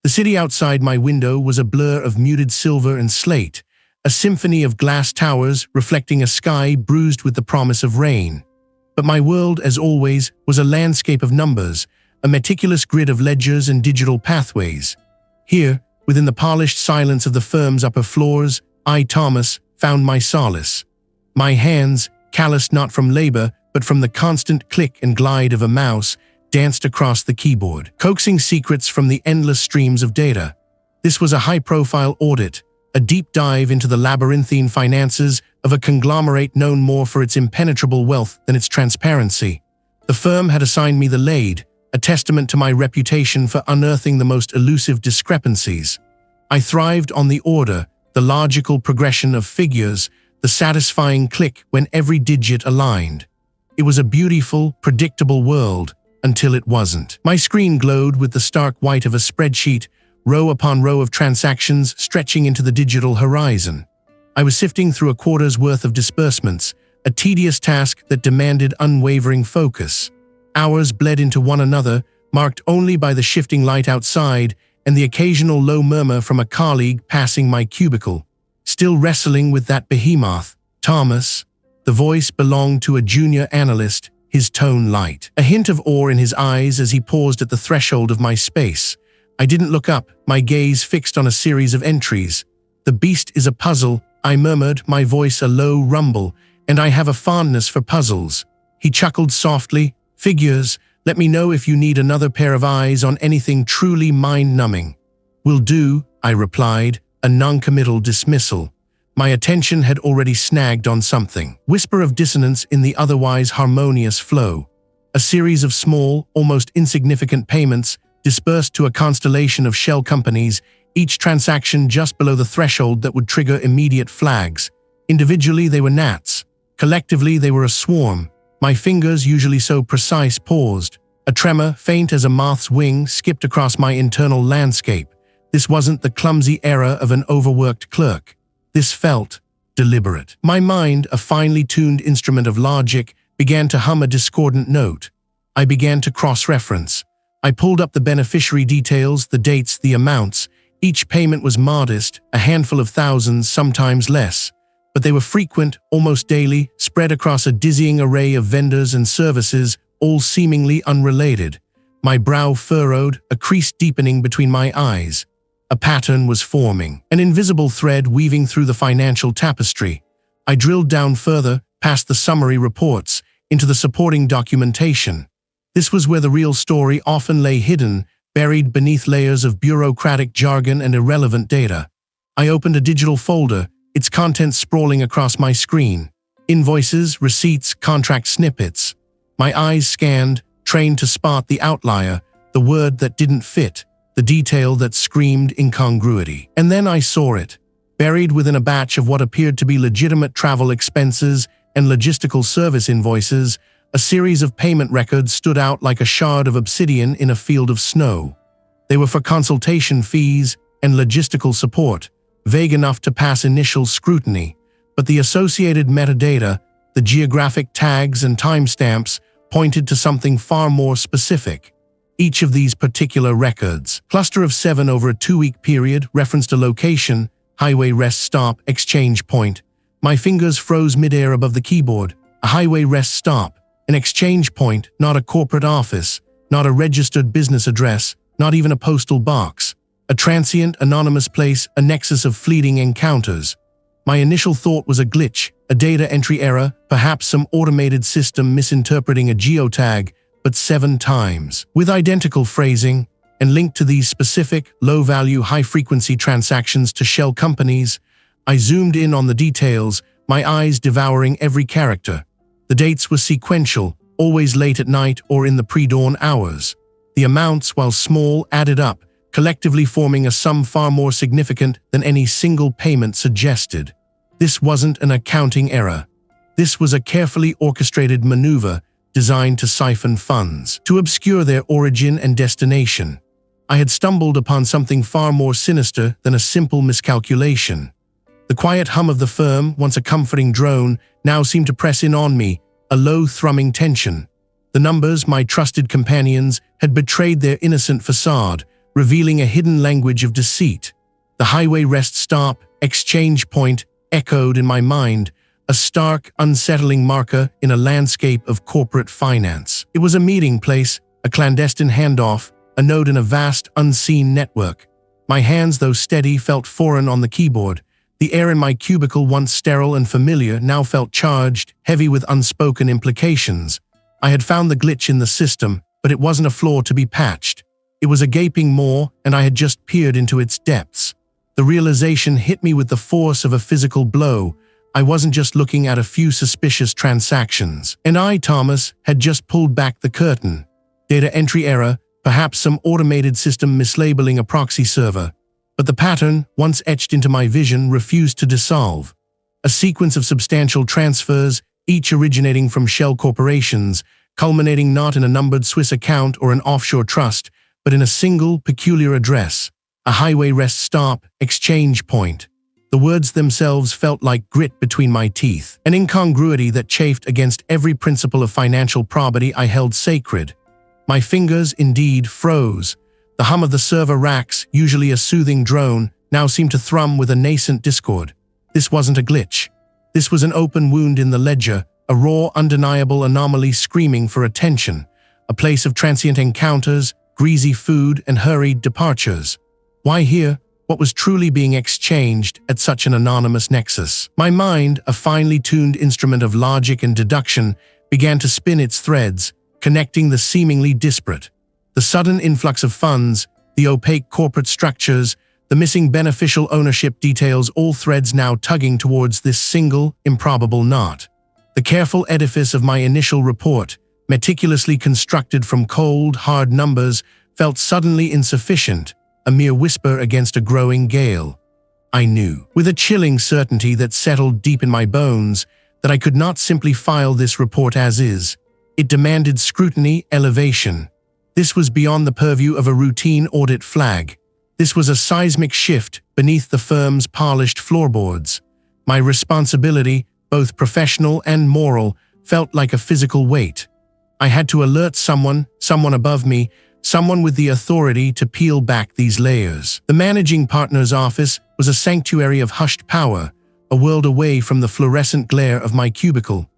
The city outside my window was a blur of muted silver and slate, a symphony of glass towers reflecting a sky bruised with the promise of rain. But my world, as always, was a landscape of numbers, a meticulous grid of ledgers and digital pathways. Here, within the polished silence of the firm's upper floors, I, Thomas, found my solace. My hands, calloused not from labor, but from the constant click and glide of a mouse, danced across the keyboard, coaxing secrets from the endless streams of data. This was a high-profile audit, a deep dive into the labyrinthine finances of a conglomerate known more for its impenetrable wealth than its transparency. The firm had assigned me the lead, a testament to my reputation for unearthing the most elusive discrepancies. I thrived on the order, the logical progression of figures, the satisfying click when every digit aligned. It was a beautiful, predictable world, until it wasn't. My screen glowed with the stark white of a spreadsheet, row upon row of transactions stretching into the digital horizon. I was sifting through a quarter's worth of disbursements, a tedious task that demanded unwavering focus. Hours bled into one another, marked only by the shifting light outside and the occasional low murmur from a colleague passing my cubicle. Still wrestling with that behemoth, Thomas. The voice belonged to a junior analyst, his tone light, a hint of awe in his eyes as he paused at the threshold of my space. I didn't look up, my gaze fixed on a series of entries. "The beast is a puzzle," I murmured, my voice a low rumble, "and I have a fondness for puzzles." He chuckled softly. "Figures, let me know if you need another pair of eyes on anything truly mind-numbing." "Will do," I replied, a non-committal dismissal. My attention had already snagged on something. Whisper of dissonance in the otherwise harmonious flow. A series of small, almost insignificant payments dispersed to a constellation of shell companies, each transaction just below the threshold that would trigger immediate flags. Individually, they were gnats. Collectively, they were a swarm. My fingers, usually so precise, paused. A tremor, faint as a moth's wing, skipped across my internal landscape. This wasn't the clumsy error of an overworked clerk. This felt deliberate. My mind, a finely tuned instrument of logic, began to hum a discordant note. I began to cross-reference. I pulled up the beneficiary details, the dates, the amounts. Each payment was modest, a handful of thousands, sometimes less. But they were frequent, almost daily, spread across a dizzying array of vendors and services, all seemingly unrelated. My brow furrowed, a crease deepening between my eyes. A pattern was forming, an invisible thread weaving through the financial tapestry. I drilled down further, past the summary reports, into the supporting documentation. This was where the real story often lay hidden, buried beneath layers of bureaucratic jargon and irrelevant data. I opened a digital folder, its contents sprawling across my screen. Invoices, receipts, contract snippets. My eyes scanned, trained to spot the outlier, the word that didn't fit, the detail that screamed incongruity. And then I saw it, buried within a batch of what appeared to be legitimate travel expenses and logistical service invoices. A series of payment records stood out like a shard of obsidian in a field of snow. They were for consultation fees and logistical support, vague enough to pass initial scrutiny, but the associated metadata, the geographic tags and timestamps, pointed to something far more specific. Each of these particular records, cluster of 7 over a 2-week period, referenced a location, highway rest stop, exchange point. My fingers froze midair above the keyboard. A highway rest stop, an exchange point, not a corporate office, not a registered business address, not even a postal box. A transient, anonymous place, a nexus of fleeting encounters. My initial thought was a glitch, a data entry error, perhaps some automated system misinterpreting a geotag, but 7 times, with identical phrasing, and linked to these specific, low-value, high-frequency transactions to shell companies. I zoomed in on the details, my eyes devouring every character. The dates were sequential, always late at night or in the pre-dawn hours. The amounts, while small, added up, collectively forming a sum far more significant than any single payment suggested. This wasn't an accounting error. This was a carefully orchestrated maneuver designed to siphon funds, to obscure their origin and destination. I had stumbled upon something far more sinister than a simple miscalculation. The quiet hum of the firm, once a comforting drone, now seemed to press in on me, a low thrumming tension. The numbers, my trusted companions, had betrayed their innocent facade, revealing a hidden language of deceit. The highway rest stop, exchange point, echoed in my mind, a stark, unsettling marker in a landscape of corporate finance. It was a meeting place, a clandestine handoff, a node in a vast, unseen network. My hands, though steady, felt foreign on the keyboard. The air in my cubicle, once sterile and familiar, now felt charged, heavy with unspoken implications. I had found the glitch in the system, but it wasn't a flaw to be patched. It was a gaping maw, and I had just peered into its depths. The realization hit me with the force of a physical blow. I wasn't just looking at a few suspicious transactions. And I, Thomas, had just pulled back the curtain. Data entry error, perhaps some automated system mislabeling a proxy server. But the pattern, once etched into my vision, refused to dissolve. A sequence of substantial transfers, each originating from shell corporations, culminating not in a numbered Swiss account or an offshore trust, but in a single, peculiar address, a highway rest stop, exchange point. The words themselves felt like grit between my teeth, an incongruity that chafed against every principle of financial probity I held sacred. My fingers, indeed, froze. The hum of the server racks, usually a soothing drone, now seemed to thrum with a nascent discord. This wasn't a glitch. This was an open wound in the ledger, a raw, undeniable anomaly screaming for attention, a place of transient encounters, greasy food, and hurried departures. Why here? What was truly being exchanged at such an anonymous nexus? My mind, a finely tuned instrument of logic and deduction, began to spin its threads, connecting the seemingly disparate. The sudden influx of funds, the opaque corporate structures, the missing beneficial ownership details, all threads now tugging towards this single, improbable knot. The careful edifice of my initial report, meticulously constructed from cold, hard numbers, felt suddenly insufficient, a mere whisper against a growing gale. I knew, with a chilling certainty that settled deep in my bones, that I could not simply file this report as is. It demanded scrutiny, elevation. This was beyond the purview of a routine audit flag. This was a seismic shift beneath the firm's polished floorboards. My responsibility, both professional and moral, felt like a physical weight. I had to alert someone above me, someone with the authority to peel back these layers. The managing partner's office was a sanctuary of hushed power, a world away from the fluorescent glare of my cubicle.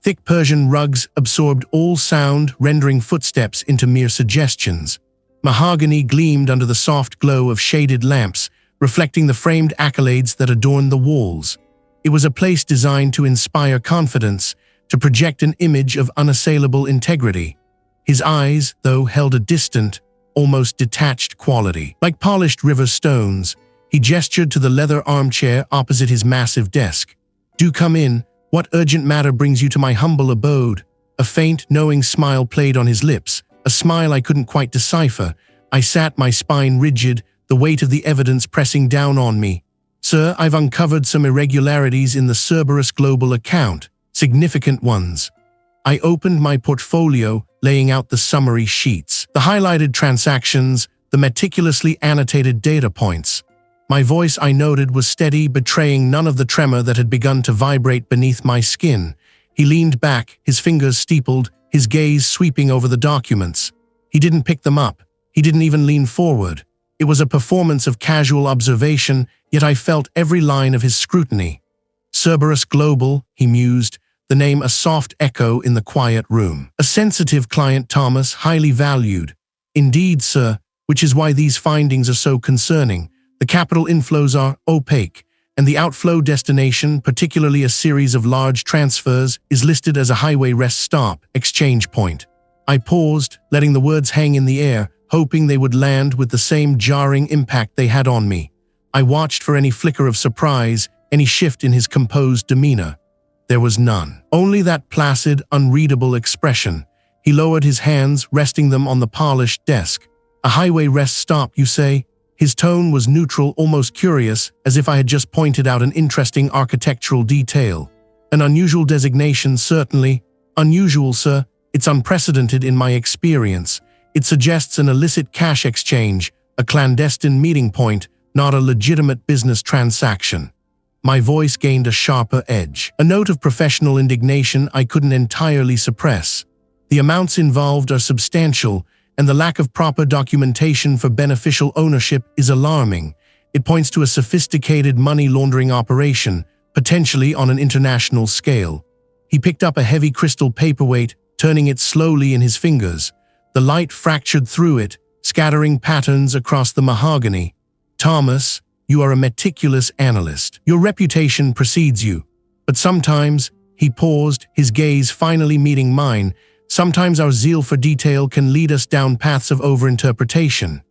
Thick Persian rugs absorbed all sound, rendering footsteps into mere suggestions. Mahogany gleamed under the soft glow of shaded lamps, reflecting the framed accolades that adorned the walls. It was a place designed to inspire confidence, to project an image of unassailable integrity. His eyes, though, held a distant, almost detached quality. Like polished river stones, he gestured to the leather armchair opposite his massive desk. "Do come in. What urgent matter brings you to my humble abode?" A faint, knowing smile played on his lips, a smile I couldn't quite decipher. I sat, my spine rigid, the weight of the evidence pressing down on me. "Sir, I've uncovered some irregularities in the Cerberus Global account, significant ones." I opened my portfolio, laying out the summary sheets, the highlighted transactions, the meticulously annotated data points. My voice, I noted, was steady, betraying none of the tremor that had begun to vibrate beneath my skin. He leaned back, his fingers steepled, his gaze sweeping over the documents. He didn't pick them up. He didn't even lean forward. It was a performance of casual observation, yet I felt every line of his scrutiny. Cerberus Global, he mused, the name a soft echo in the quiet room. A sensitive client, Thomas, highly valued. Indeed, sir, which is why these findings are so concerning. The capital inflows are opaque, and the outflow destination, particularly a series of large transfers, is listed as a highway rest stop, exchange point. I paused, letting the words hang in the air, hoping they would land with the same jarring impact they had on me. I watched for any flicker of surprise, any shift in his composed demeanor. There was none. Only that placid, unreadable expression. He lowered his hands, resting them on the polished desk. "A highway rest stop, you say?" His tone was neutral, almost curious, as if I had just pointed out an interesting architectural detail. "An unusual designation, certainly." "Unusual, sir. It's unprecedented in my experience. It suggests an illicit cash exchange, a clandestine meeting point, not a legitimate business transaction." My voice gained a sharper edge, a note of professional indignation I couldn't entirely suppress. "The amounts involved are substantial, and the lack of proper documentation for beneficial ownership is alarming. It points to a sophisticated money laundering operation, potentially on an international scale. He picked up a heavy crystal paperweight, turning it slowly in his fingers. The light fractured through it, scattering patterns across the mahogany. Thomas, you are a meticulous analyst. Your reputation precedes you. But sometimes, he paused, his gaze finally meeting mine, sometimes our zeal for detail can lead us down paths of overinterpretation.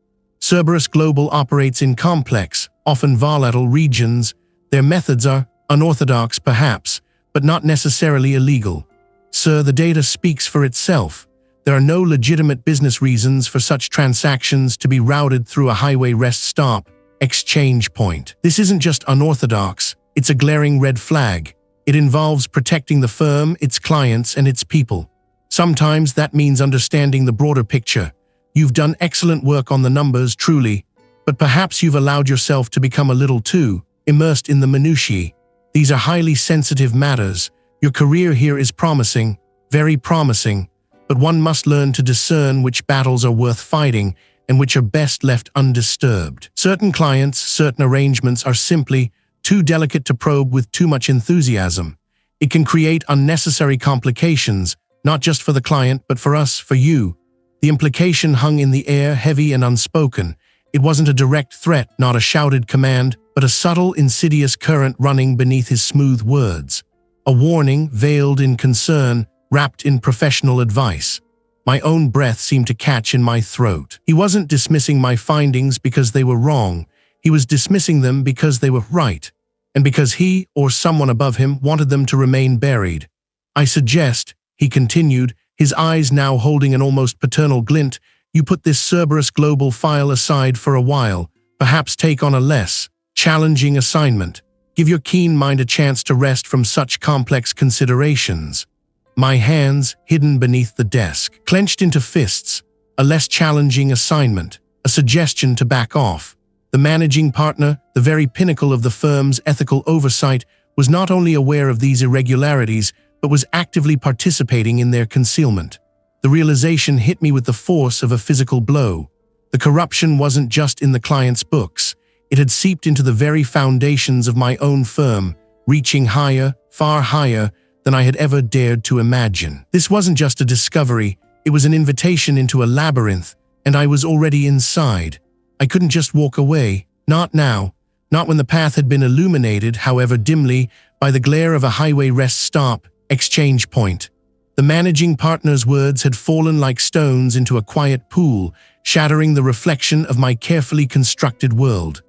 Cerberus Global operates in complex, often volatile regions. Their methods are unorthodox perhaps, but not necessarily illegal. Sir, the data speaks for itself. There are no legitimate business reasons for such transactions to be routed through a highway rest stop, exchange point. This isn't just unorthodox, it's a glaring red flag. It involves protecting the firm, its clients, and its people. Sometimes that means understanding the broader picture. You've done excellent work on the numbers, truly, but perhaps you've allowed yourself to become a little too immersed in the minutiae. These are highly sensitive matters. Your career here is promising, very promising, but one must learn to discern which battles are worth fighting and which are best left undisturbed. Certain clients, certain arrangements are simply too delicate to probe with too much enthusiasm. It can create unnecessary complications, not just for the client, but for us, for you. The implication hung in the air, heavy and unspoken. It wasn't a direct threat, not a shouted command, but a subtle, insidious current running beneath his smooth words. A warning, veiled in concern, wrapped in professional advice. My own breath seemed to catch in my throat. He wasn't dismissing my findings because they were wrong. He was dismissing them because they were right, and because he, or someone above him, wanted them to remain buried. I suggest, he continued, his eyes now holding an almost paternal glint, you put this Cerberus Global file aside for a while, perhaps take on a less challenging assignment. Give your keen mind a chance to rest from such complex considerations. My hands, hidden beneath the desk, clenched into fists. A less challenging assignment, a suggestion to back off. The managing partner, the very pinnacle of the firm's ethical oversight, was not only aware of these irregularities, but was actively participating in their concealment. The realization hit me with the force of a physical blow. The corruption wasn't just in the client's books. It had seeped into the very foundations of my own firm, reaching higher, far higher, than I had ever dared to imagine. This wasn't just a discovery, it was an invitation into a labyrinth, and I was already inside. I couldn't just walk away, not now, not when the path had been illuminated, however dimly, by the glare of a highway rest stop, exchange point. The managing partner's words had fallen like stones into a quiet pool, shattering the reflection of my carefully constructed world.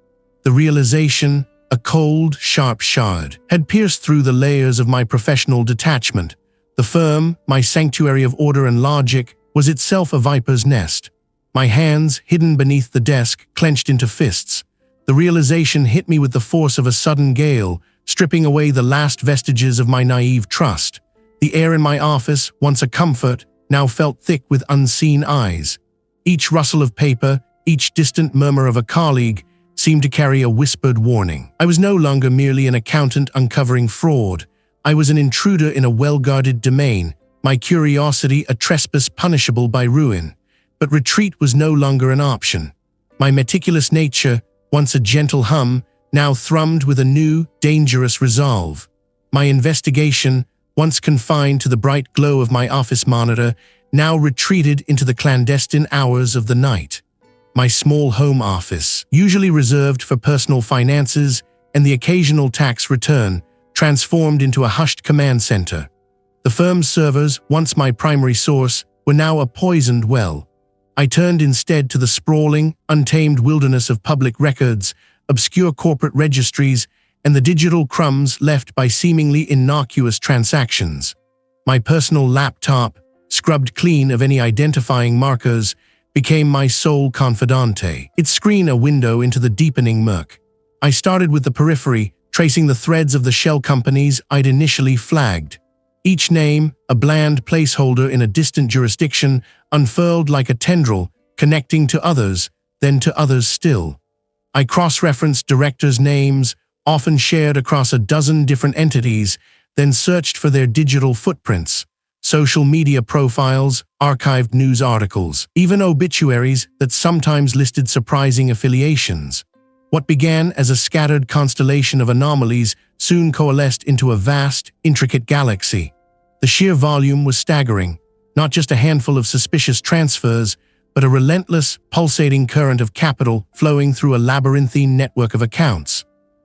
The realization, a cold, sharp shard, had pierced through the layers of my professional detachment. The firm, my sanctuary of order and logic, was itself a viper's nest. My hands, hidden beneath the desk, clenched into fists. The realization hit me with the force of a sudden gale, stripping away the last vestiges of my naive trust. The air in my office, once a comfort, now felt thick with unseen eyes. Each rustle of paper, each distant murmur of a colleague, seemed to carry a whispered warning. I was no longer merely an accountant uncovering fraud. I was an intruder in a well-guarded domain, my curiosity a trespass punishable by ruin. But retreat was no longer an option. My meticulous nature, once a gentle hum, now thrummed with a new, dangerous resolve. My investigation, once confined to the bright glow of my office monitor, now retreated into the clandestine hours of the night. My small home office, usually reserved for personal finances and the occasional tax return, transformed into a hushed command center. The firm's servers, once my primary source, were now a poisoned well. I turned instead to the sprawling, untamed wilderness of public records, obscure corporate registries, and the digital crumbs left by seemingly innocuous transactions. My personal laptop, scrubbed clean of any identifying markers, became my sole confidante. Its screen a window into the deepening murk. I started with the periphery, tracing the threads of the shell companies I'd initially flagged. Each name, a bland placeholder in a distant jurisdiction, unfurled like a tendril, connecting to others, then to others still. I cross-referenced directors' names, often shared across a dozen different entities, then searched for their digital footprints. social media profiles, archived news articles, even obituaries that sometimes listed surprising affiliations. What began as a scattered constellation of anomalies soon coalesced into a vast, intricate galaxy. The sheer volume was staggering, not just a handful of suspicious transfers, but a relentless, pulsating current of capital flowing through a labyrinthine network of accounts.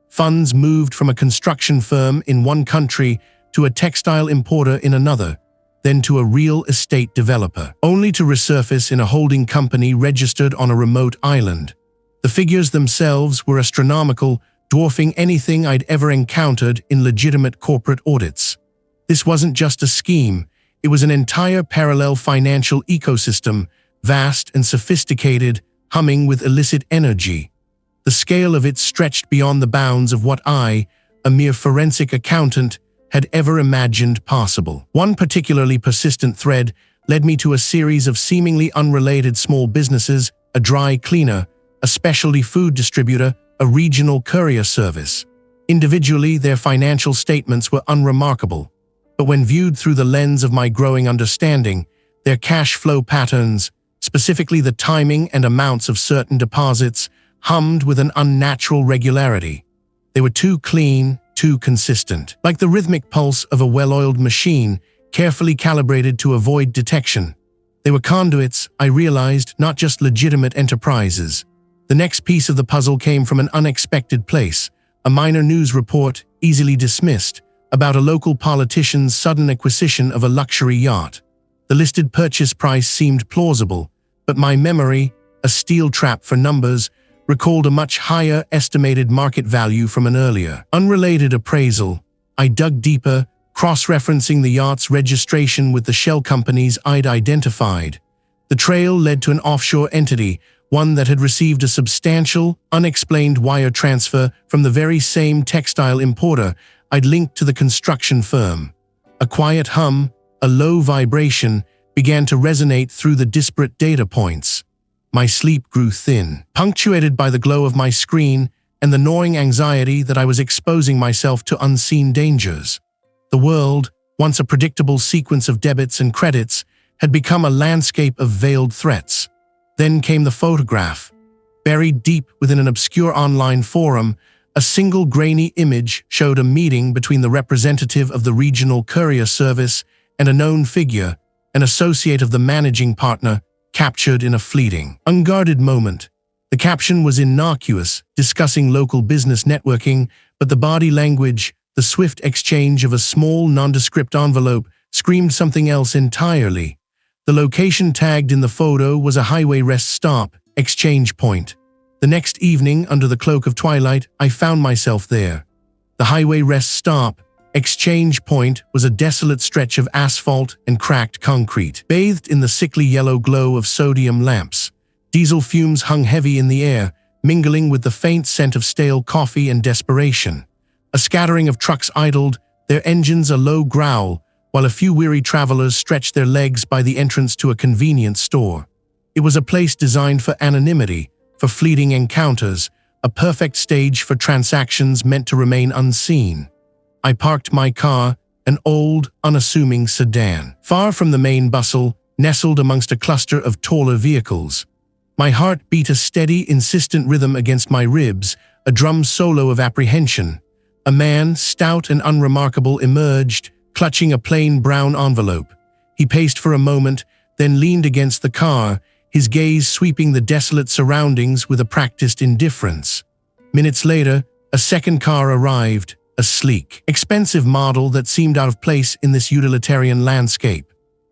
Funds moved from a construction firm in one country to a textile importer in another, then to a real estate developer, only to resurface in a holding company registered on a remote island. The figures themselves were astronomical, dwarfing anything I'd ever encountered in legitimate corporate audits. This wasn't just a scheme, it was an entire parallel financial ecosystem, vast and sophisticated, humming with illicit energy. The scale of it stretched beyond the bounds of what I, a mere forensic accountant, had ever imagined possible. One particularly persistent thread led me to a series of seemingly unrelated small businesses, a dry cleaner, a specialty food distributor, a regional courier service. Individually, their financial statements were unremarkable, but when viewed through the lens of my growing understanding, their cash flow patterns, specifically the timing and amounts of certain deposits, hummed with an unnatural regularity. They were too clean, too consistent, like the rhythmic pulse of a well-oiled machine, carefully calibrated to avoid detection. They were conduits, I realized, not just legitimate enterprises. The next piece of the puzzle came from an unexpected place, a minor news report, easily dismissed, about a local politician's sudden acquisition of a luxury yacht. The listed purchase price seemed plausible, but my memory, a steel trap for numbers, recalled a much higher estimated market value from an earlier, unrelated appraisal. I dug deeper, cross-referencing the yacht's registration with the shell companies I'd identified. The trail led to an offshore entity, one that had received a substantial, unexplained wire transfer from the very same textile importer I'd linked to the construction firm. A quiet hum, a low vibration, began to resonate through the disparate data points. My sleep grew thin, punctuated by the glow of my screen and the gnawing anxiety that I was exposing myself to unseen dangers. The world, once a predictable sequence of debits and credits, had become a landscape of veiled threats. Then came the photograph. Buried deep within an obscure online forum, a single grainy image showed a meeting between the representative of the regional courier service and a known figure, an associate of the managing partner, captured in a fleeting, unguarded moment. The caption was innocuous, discussing local business networking, but the body language, the swift exchange of a small, nondescript envelope, screamed something else entirely. The location tagged in the photo was a highway rest stop, exchange point. The next evening, under the cloak of twilight, I found myself there. The highway rest stop, exchange point, was a desolate stretch of asphalt and cracked concrete, bathed in the sickly yellow glow of sodium lamps. Diesel fumes hung heavy in the air, mingling with the faint scent of stale coffee and desperation. A scattering of trucks idled, their engines a low growl, while a few weary travelers stretched their legs by the entrance to a convenience store. It was a place designed for anonymity, for fleeting encounters, a perfect stage for transactions meant to remain unseen. I parked my car, an old, unassuming sedan, far from the main bustle, nestled amongst a cluster of taller vehicles. My heart beat a steady, insistent rhythm against my ribs, a drum solo of apprehension. A man, stout and unremarkable, emerged, clutching a plain brown envelope. He paced for a moment, then leaned against the car, his gaze sweeping the desolate surroundings with a practiced indifference. Minutes later, a second car arrived, a sleek, expensive model that seemed out of place in this utilitarian landscape.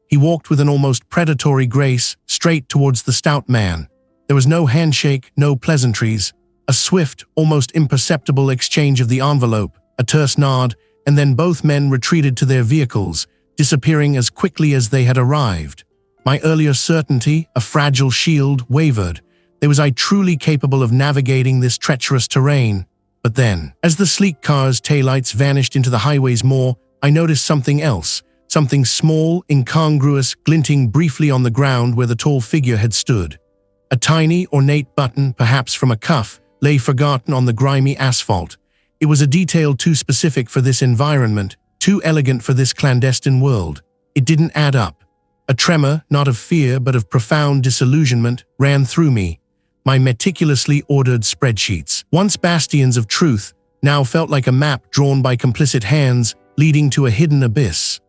He walked with an almost predatory grace, straight towards the stout man. There was no handshake, no pleasantries. A swift, almost imperceptible exchange of the envelope, a terse nod, and then both men retreated to their vehicles, disappearing as quickly as they had arrived. My earlier certainty, a fragile shield, wavered. Was I truly capable of navigating this treacherous terrain? But then, as the sleek car's taillights vanished into the highway's maw, I noticed something else, something small, incongruous, glinting briefly on the ground where the tall figure had stood. A tiny, ornate button, perhaps from a cuff, lay forgotten on the grimy asphalt. It was a detail too specific for this environment, too elegant for this clandestine world. It didn't add up. A tremor, not of fear but of profound disillusionment, ran through me. My meticulously ordered spreadsheets, once bastions of truth, now felt like a map drawn by complicit hands, leading to a hidden abyss.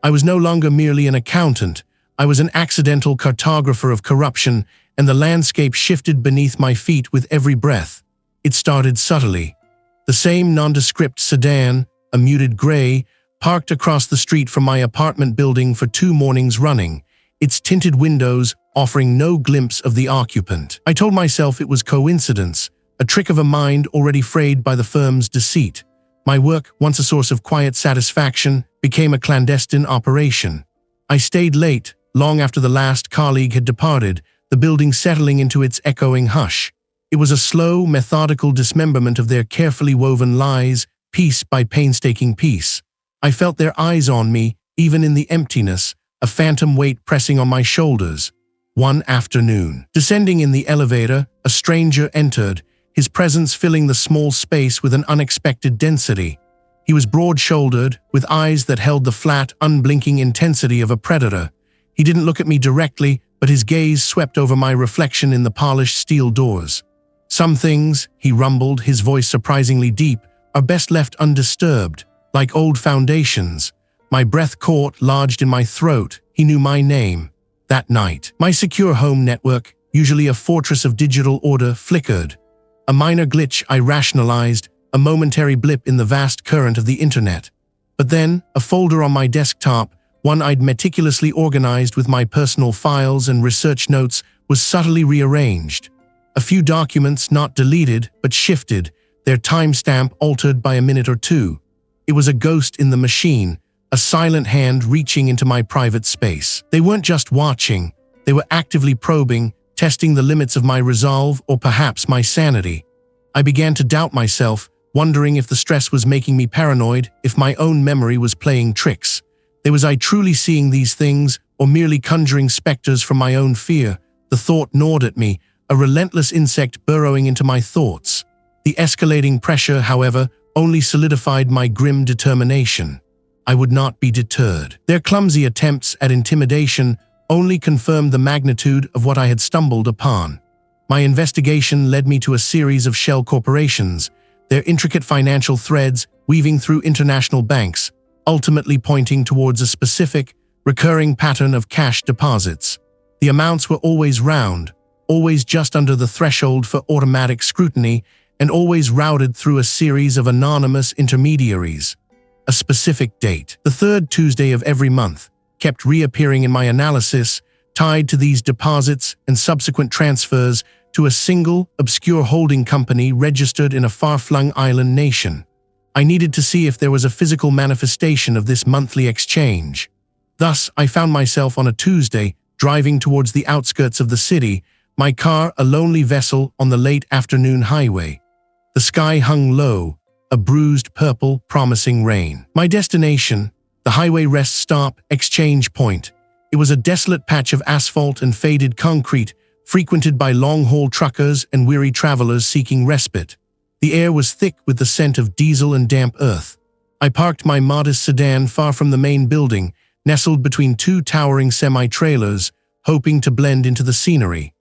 I was no longer merely an accountant. I was an accidental cartographer of corruption, and the landscape shifted beneath my feet with every breath. It started subtly. The same nondescript sedan, a muted gray, parked across the street from my apartment building for 2 mornings running, its tinted windows offering no glimpse of the occupant. I told myself it was coincidence, a trick of a mind already frayed by the firm's deceit. My work, once a source of quiet satisfaction, became a clandestine operation. I stayed late, long after the last colleague had departed, the building settling into its echoing hush. It was a slow, methodical dismemberment of their carefully woven lies, piece by painstaking piece. I felt their eyes on me, even in the emptiness, a phantom weight pressing on my shoulders. One afternoon, descending in the elevator, a stranger entered, his presence filling the small space with an unexpected density. He was broad-shouldered, with eyes that held the flat, unblinking intensity of a predator. He didn't look at me directly, but his gaze swept over my reflection in the polished steel doors. "Some things," he rumbled, his voice surprisingly deep, "are best left undisturbed, like old foundations." My breath caught, lodged in my throat. He knew my name. That night, my secure home network, usually a fortress of digital order, flickered. A minor glitch, I rationalized, a momentary blip in the vast current of the internet. But then, a folder on my desktop, one I'd meticulously organized with my personal files and research notes, was subtly rearranged. A few documents not deleted, but shifted, their timestamp altered by a minute or two. It was a ghost in the machine, a silent hand reaching into my private space. They weren't just watching, they were actively probing, testing the limits of my resolve or perhaps my sanity. I began to doubt myself, wondering if the stress was making me paranoid, if my own memory was playing tricks. Was I truly seeing these things, or merely conjuring specters from my own fear? The thought gnawed at me, a relentless insect burrowing into my thoughts. The escalating pressure, however, only solidified my grim determination. I would not be deterred. Their clumsy attempts at intimidation only confirmed the magnitude of what I had stumbled upon. My investigation led me to a series of shell corporations, their intricate financial threads weaving through international banks, ultimately pointing towards a specific, recurring pattern of cash deposits. The amounts were always round, always just under the threshold for automatic scrutiny, and always routed through a series of anonymous intermediaries. A specific date, the 3rd Tuesday of every month, kept reappearing in my analysis, tied to these deposits and subsequent transfers to a single, obscure holding company registered in a far-flung island nation. I needed to see if there was a physical manifestation of this monthly exchange. Thus, I found myself on a Tuesday, driving towards the outskirts of the city, my car a lonely vessel on the late afternoon highway. The sky hung low, a bruised purple promising rain. My destination, the highway rest stop, exchange point. It was a desolate patch of asphalt and faded concrete, frequented by long-haul truckers and weary travelers seeking respite. The air was thick with the scent of diesel and damp earth. I parked my modest sedan far from the main building, nestled between 2 towering semi-trailers, hoping to blend into the scenery.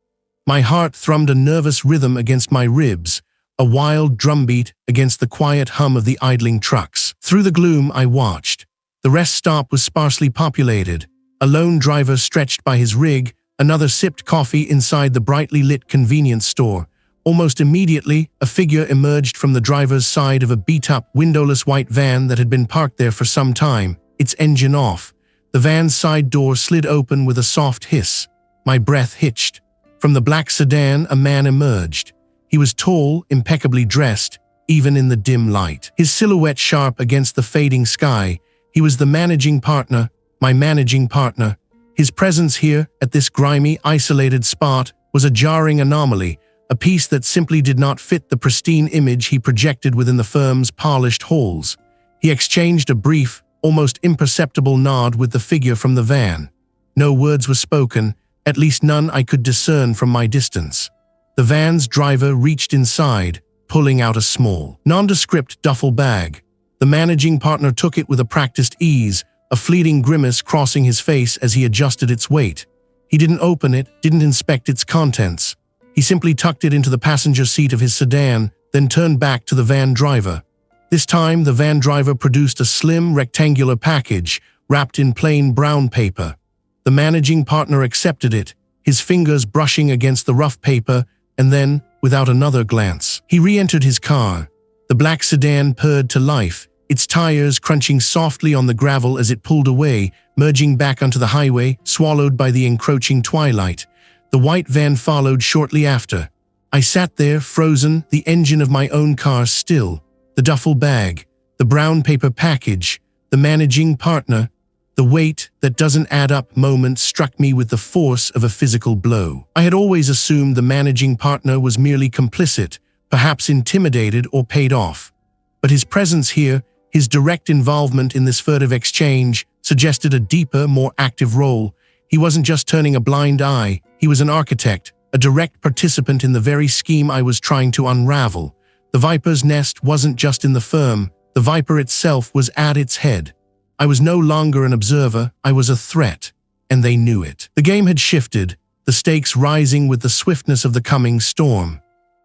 My heart thrummed a nervous rhythm against my ribs, a wild drumbeat against the quiet hum of the idling trucks. Through the gloom, I watched. The rest stop was sparsely populated. A lone driver stretched by his rig, another sipped coffee inside the brightly lit convenience store. Almost immediately, a figure emerged from the driver's side of a beat-up, windowless white van that had been parked there for some time, its engine off. The van's side door slid open with a soft hiss. My breath hitched. From the black sedan, a man emerged. He was tall, impeccably dressed, even in the dim light. His silhouette sharp against the fading sky. He was the managing partner, my managing partner. His presence here, at this grimy, isolated spot, was a jarring anomaly, a piece that simply did not fit the pristine image he projected within the firm's polished halls. He exchanged a brief, almost imperceptible nod with the figure from the van. No words were spoken, at least none I could discern from my distance. The van's driver reached inside, pulling out a small, nondescript duffel bag. The managing partner took it with a practiced ease, a fleeting grimace crossing his face as he adjusted its weight. He didn't open it, didn't inspect its contents. He simply tucked it into the passenger seat of his sedan, then turned back to the van driver. This time, the van driver produced a slim, rectangular package, wrapped in plain brown paper. The managing partner accepted it, his fingers brushing against the rough paper, and then, without another glance, he re-entered his car. The black sedan purred to life, its tires crunching softly on the gravel as it pulled away, merging back onto the highway, swallowed by the encroaching twilight. The white van followed shortly after. I sat there, frozen, the engine of my own car still, the duffel bag, the brown paper package, the managing partner. The weight that doesn't add up moment struck me with the force of a physical blow. I had always assumed the managing partner was merely complicit, perhaps intimidated or paid off. But his presence here, his direct involvement in this furtive exchange, suggested a deeper, more active role. He wasn't just turning a blind eye, he was an architect, a direct participant in the very scheme I was trying to unravel. The viper's nest wasn't just in the firm, the viper itself was at its head. I was no longer an observer, I was a threat, and they knew it. The game had shifted, the stakes rising with the swiftness of the coming storm.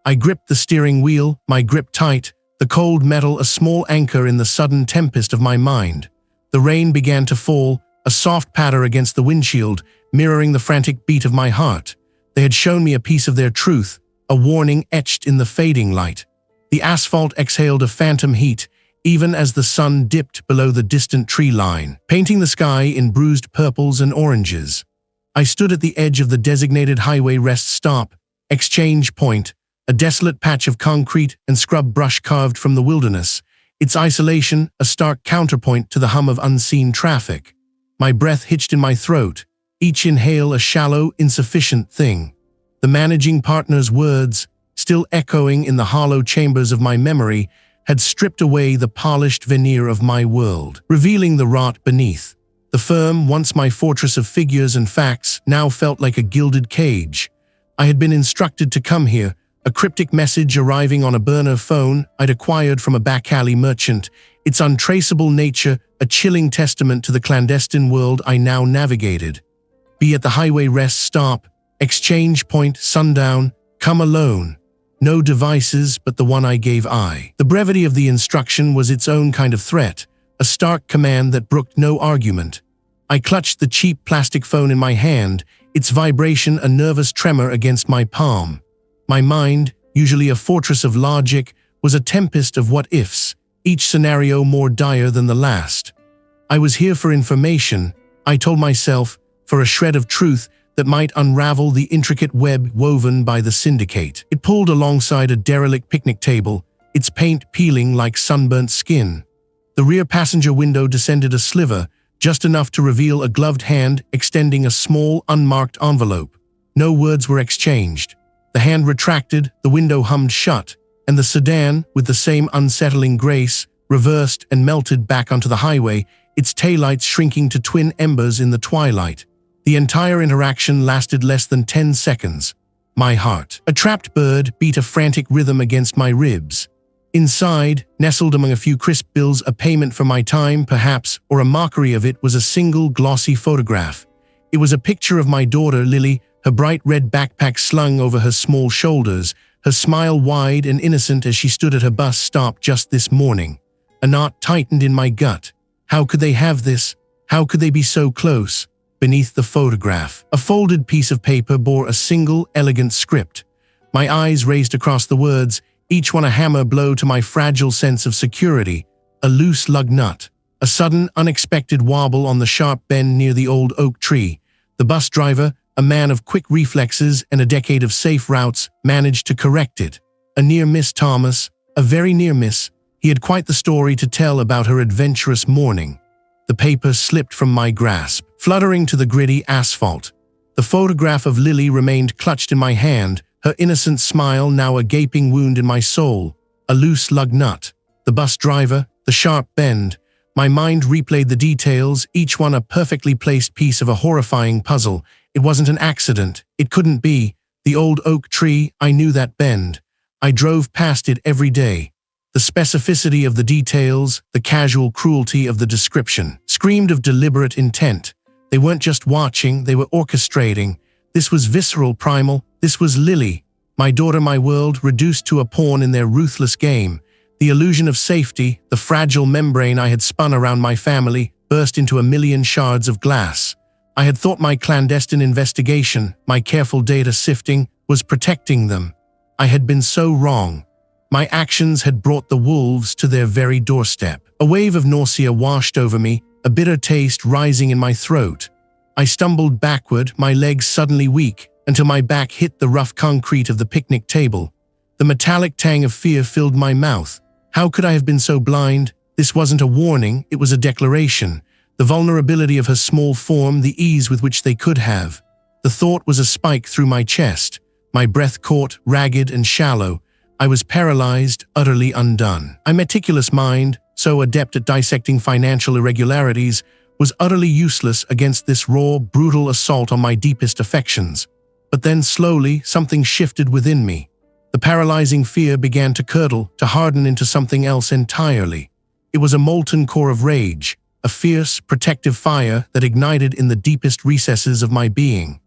I gripped the steering wheel, my grip tight, the cold metal a small anchor in the sudden tempest of my mind. The rain began to fall, a soft patter against the windshield, mirroring the frantic beat of my heart. They had shown me a piece of their truth, a warning etched in the fading light. The asphalt exhaled a phantom heat, even as the sun dipped below the distant tree line, painting the sky in bruised purples and oranges. I stood at the edge of the designated highway rest stop, exchange point, a desolate patch of concrete and scrub brush carved from the wilderness, its isolation a stark counterpoint to the hum of unseen traffic. My breath hitched in my throat, each inhale a shallow, insufficient thing. The managing partner's words, still echoing in the hollow chambers of my memory, had stripped away the polished veneer of my world, revealing the rot beneath. The firm, once my fortress of figures and facts, now felt like a gilded cage. I had been instructed to come here, a cryptic message arriving on a burner phone I'd acquired from a back-alley merchant, its untraceable nature a chilling testament to the clandestine world I now navigated. Be at the highway rest stop, exchange point, sundown, come alone. No devices but the one I gave I. The brevity of the instruction was its own kind of threat, a stark command that brooked no argument. I clutched the cheap plastic phone in my hand, its vibration a nervous tremor against my palm. My mind, usually a fortress of logic, was a tempest of what-ifs, each scenario more dire than the last. I was here for information, I told myself, for a shred of truth that might unravel the intricate web woven by the syndicate. It pulled alongside a derelict picnic table, its paint peeling like sunburnt skin. The rear passenger window descended a sliver, just enough to reveal a gloved hand extending a small, unmarked envelope. No words were exchanged. The hand retracted, the window hummed shut, and the sedan, with the same unsettling grace, reversed and melted back onto the highway, its taillights shrinking to twin embers in the twilight. The entire interaction lasted less than 10 seconds. My heart, a trapped bird, beat a frantic rhythm against my ribs. Inside, nestled among a few crisp bills, a payment for my time, perhaps, or a mockery of it, was a single glossy photograph. It was a picture of my daughter, Lily, her bright red backpack slung over her small shoulders, her smile wide and innocent as she stood at her bus stop just this morning. A knot tightened in my gut. How could they have this? How could they be so close? Beneath the photograph, a folded piece of paper bore a single, elegant script. My eyes raced across the words, each one a hammer blow to my fragile sense of security. A loose lug nut. A sudden, unexpected wobble on the sharp bend near the old oak tree. The bus driver, a man of quick reflexes and a decade of safe routes, managed to correct it. A near miss, Thomas. A very near miss. He had quite the story to tell about her adventurous morning. The paper slipped from my grasp, fluttering to the gritty asphalt. The photograph of Lily remained clutched in my hand, her innocent smile now a gaping wound in my soul. A loose lug nut. The bus driver, the sharp bend. My mind replayed the details, each one a perfectly placed piece of a horrifying puzzle. It wasn't an accident. It couldn't be. The old oak tree, I knew that bend. I drove past it every day. The specificity of the details, the casual cruelty of the description, screamed of deliberate intent. They weren't just watching, they were orchestrating. This was visceral, primal. This was Lily, my daughter, my world, reduced to a pawn in their ruthless game. The illusion of safety, the fragile membrane I had spun around my family, burst into a million shards of glass. I had thought my clandestine investigation, my careful data sifting, was protecting them. I had been so wrong. My actions had brought the wolves to their very doorstep. A wave of nausea washed over me, a bitter taste rising in my throat. I stumbled backward, my legs suddenly weak, until my back hit the rough concrete of the picnic table. The metallic tang of fear filled my mouth. How could I have been so blind? This wasn't a warning, it was a declaration. The vulnerability of her small form, the ease with which they could have. The thought was a spike through my chest. My breath caught, ragged and shallow. I was paralyzed, utterly undone. My meticulous mind, so adept at dissecting financial irregularities, was utterly useless against this raw, brutal assault on my deepest affections. But then slowly, something shifted within me. The paralyzing fear began to curdle, to harden into something else entirely. It was a molten core of rage, a fierce, protective fire that ignited in the deepest recesses of my being.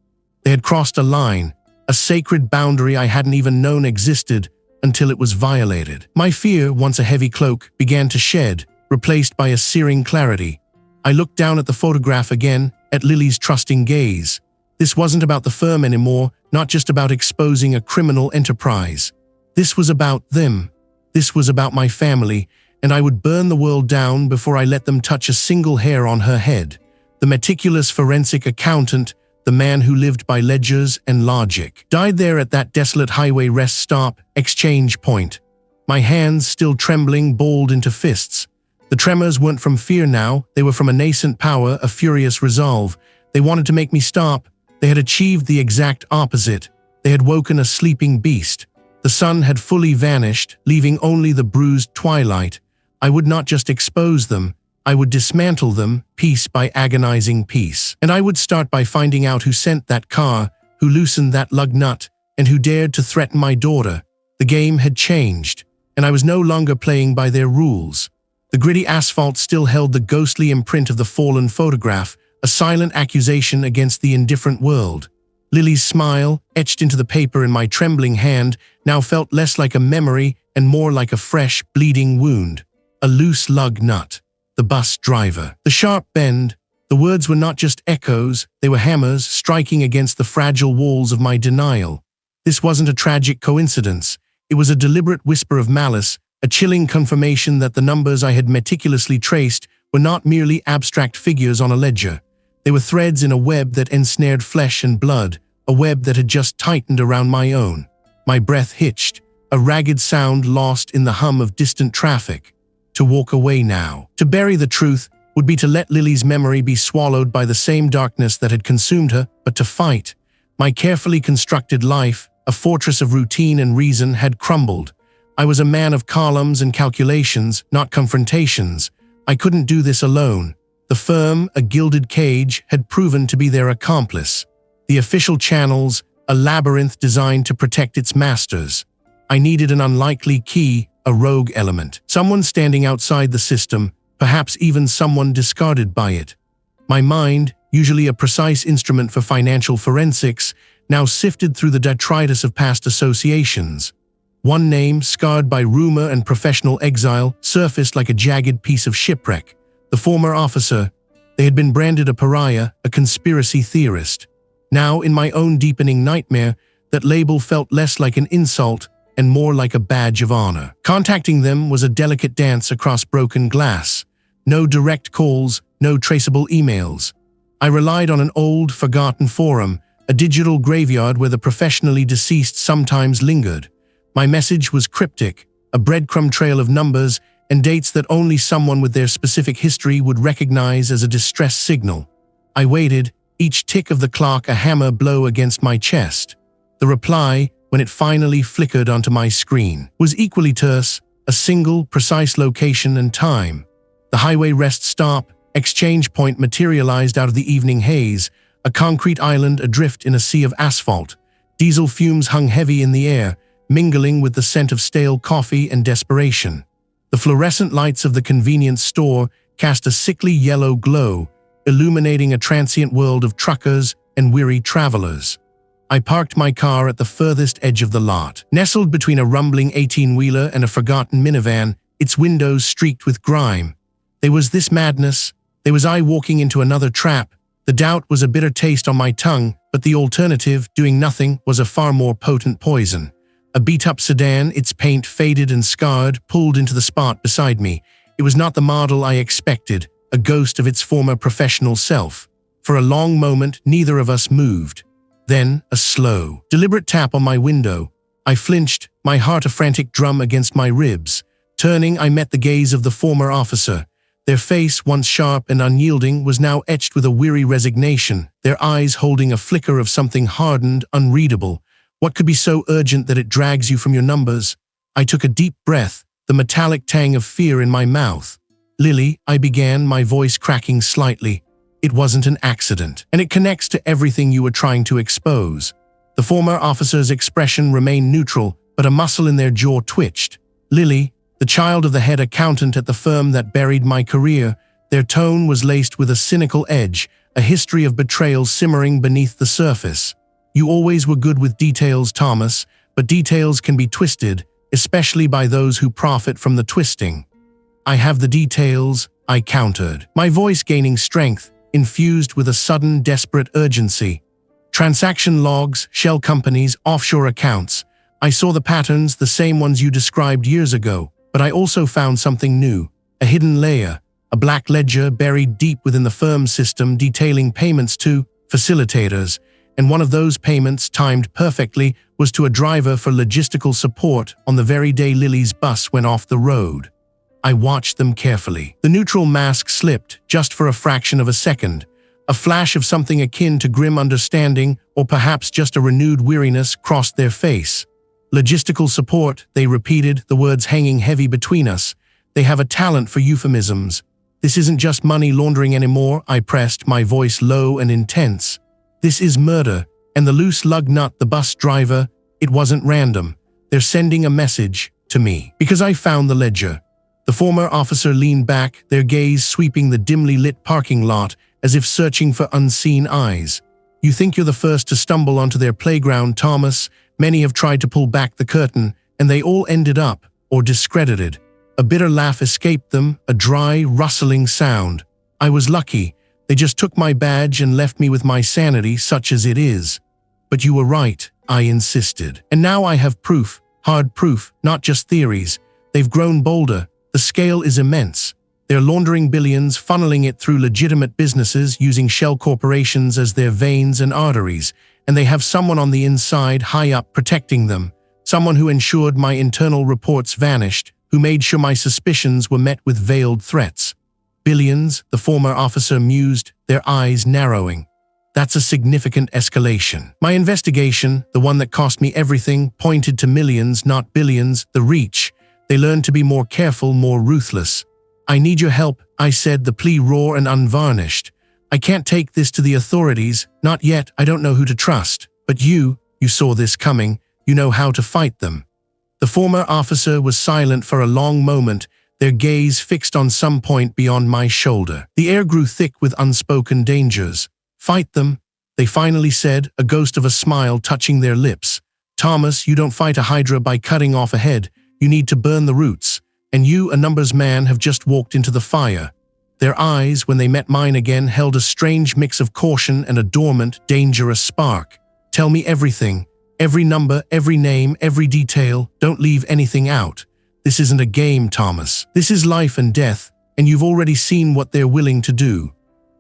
They had crossed a line, a sacred boundary I hadn't even known existed until it was violated. My fear, once a heavy cloak, began to shed, replaced by a searing clarity. I looked down at the photograph again, at Lily's trusting gaze. This wasn't about the firm anymore, not just about exposing a criminal enterprise. This was about them. This was about my family, and I would burn the world down before I let them touch a single hair on her head. The meticulous forensic accountant, the man who lived by ledgers and logic, died there at that desolate highway rest stop, exchange point. My hands, still trembling, balled into fists. The tremors weren't from fear now, they were from a nascent power, a furious resolve. They wanted to make me stop. They had achieved the exact opposite. They had woken a sleeping beast. The sun had fully vanished, leaving only the bruised twilight. I would not just expose them, I would dismantle them, piece by agonizing piece. And I would start by finding out who sent that car, who loosened that lug nut, and who dared to threaten my daughter. The game had changed, and I was no longer playing by their rules. The gritty asphalt still held the ghostly imprint of the fallen photograph, a silent accusation against the indifferent world. Lily's smile, etched into the paper in my trembling hand, now felt less like a memory and more like a fresh, bleeding wound. A loose lug nut. The bus driver. The sharp bend. The words were not just echoes, they were hammers striking against the fragile walls of my denial. This wasn't a tragic coincidence. It was a deliberate whisper of malice, a chilling confirmation that the numbers I had meticulously traced were not merely abstract figures on a ledger. They were threads in a web that ensnared flesh and blood, a web that had just tightened around my own. My breath hitched, a ragged sound lost in the hum of distant traffic. To walk away now, to bury the truth, would be to let Lily's memory be swallowed by the same darkness that had consumed her, but to fight. My carefully constructed life, a fortress of routine and reason, had crumbled. I was a man of columns and calculations, not confrontations. I couldn't do this alone. The firm, a gilded cage, had proven to be their accomplice. The official channels, a labyrinth designed to protect its masters. I needed an unlikely key, a rogue element, someone standing outside the system, perhaps even someone discarded by it. My mind, usually a precise instrument for financial forensics, now sifted through the detritus of past associations. One name, scarred by rumor and professional exile, surfaced like a jagged piece of shipwreck. The former officer. They had been branded a pariah, a conspiracy theorist. Now, in my own deepening nightmare, that label felt less like an insult and more like a badge of honor. Contacting them was a delicate dance across broken glass. No direct calls, no traceable emails. I relied on an old, forgotten forum, a digital graveyard where the professionally deceased sometimes lingered. My message was cryptic, a breadcrumb trail of numbers and dates that only someone with their specific history would recognize as a distress signal. I waited, each tick of the clock a hammer blow against my chest. The reply, when it finally flickered onto my screen, was equally terse, a single, precise location and time. The highway rest stop, exchange point materialized out of the evening haze, a concrete island adrift in a sea of asphalt. Diesel fumes hung heavy in the air, mingling with the scent of stale coffee and desperation. The fluorescent lights of the convenience store cast a sickly yellow glow, illuminating a transient world of truckers and weary travelers. I parked my car at the furthest edge of the lot. Nestled between a rumbling 18-wheeler and a forgotten minivan, its windows streaked with grime. There was this madness. There was I walking into another trap. The doubt was a bitter taste on my tongue, but the alternative, doing nothing, was a far more potent poison. A beat-up sedan, its paint faded and scarred, pulled into the spot beside me. It was not the model I expected, a ghost of its former professional self. For a long moment, neither of us moved. Then, a slow, deliberate tap on my window. I flinched, my heart a frantic drum against my ribs. Turning, I met the gaze of the former officer. Their face, once sharp and unyielding, was now etched with a weary resignation, their eyes holding a flicker of something hardened, unreadable. What could be so urgent that it drags you from your numbers? I took a deep breath, the metallic tang of fear in my mouth. "Lily," I began, my voice cracking slightly. "It wasn't an accident, and it connects to everything you were trying to expose." The former officer's expression remained neutral, but a muscle in their jaw twitched. "Lily, the child of the head accountant at the firm that buried my career," their tone was laced with a cynical edge, a history of betrayal simmering beneath the surface. "You always were good with details, Thomas, but details can be twisted, especially by those who profit from the twisting." "I have the details," I countered, my voice gaining strength, infused with a sudden, desperate urgency. "Transaction logs, shell companies, offshore accounts. I saw the patterns, the same ones you described years ago. But I also found something new, a hidden layer, a black ledger buried deep within the firm's system detailing payments to facilitators, and one of those payments, timed perfectly, was to a driver for logistical support on the very day Lily's bus went off the road. I watched them carefully. The neutral mask slipped, just for a fraction of a second. A flash of something akin to grim understanding, or perhaps just a renewed weariness, crossed their face. "Logistical support," they repeated, the words hanging heavy between us. "They have a talent for euphemisms. This isn't just money laundering anymore," I pressed, my voice low and intense. "This is murder, and the loose lug nut, the bus driver, it wasn't random. They're sending a message to me, because I found the ledger." The former officer leaned back, their gaze sweeping the dimly lit parking lot, as if searching for unseen eyes. "You think you're the first to stumble onto their playground, Thomas. Many have tried to pull back the curtain, and they all ended up, or discredited." A bitter laugh escaped them, a dry, rustling sound. "I was lucky. They just took my badge and left me with my sanity, such as it is." "But you were right," I insisted. "And now I have proof, hard proof, not just theories. They've grown bolder. The scale is immense. They're laundering billions, funneling it through legitimate businesses, using shell corporations as their veins and arteries. And they have someone on the inside, high up, protecting them. Someone who ensured my internal reports vanished, who made sure my suspicions were met with veiled threats." "Billions," the former officer mused, their eyes narrowing. "That's a significant escalation. My investigation, the one that cost me everything, pointed to millions, not billions, the reach. They learned to be more careful, more ruthless." "I need your help," I said, the plea raw and unvarnished. "I can't take this to the authorities, not yet. I don't know who to trust. But you saw this coming. You know how to fight them." The former officer was silent for a long moment, their gaze fixed on some point beyond my shoulder. The air grew thick with unspoken dangers. "Fight them," they finally said, a ghost of a smile touching their lips. "Thomas, you don't fight a hydra by cutting off a head. You need to burn the roots. And you, a numbers man, have just walked into the fire." Their eyes, when they met mine again, held a strange mix of caution and a dormant, dangerous spark. "Tell me everything. Every number, every name, every detail. Don't leave anything out. This isn't a game, Thomas. This is life and death, and you've already seen what they're willing to do."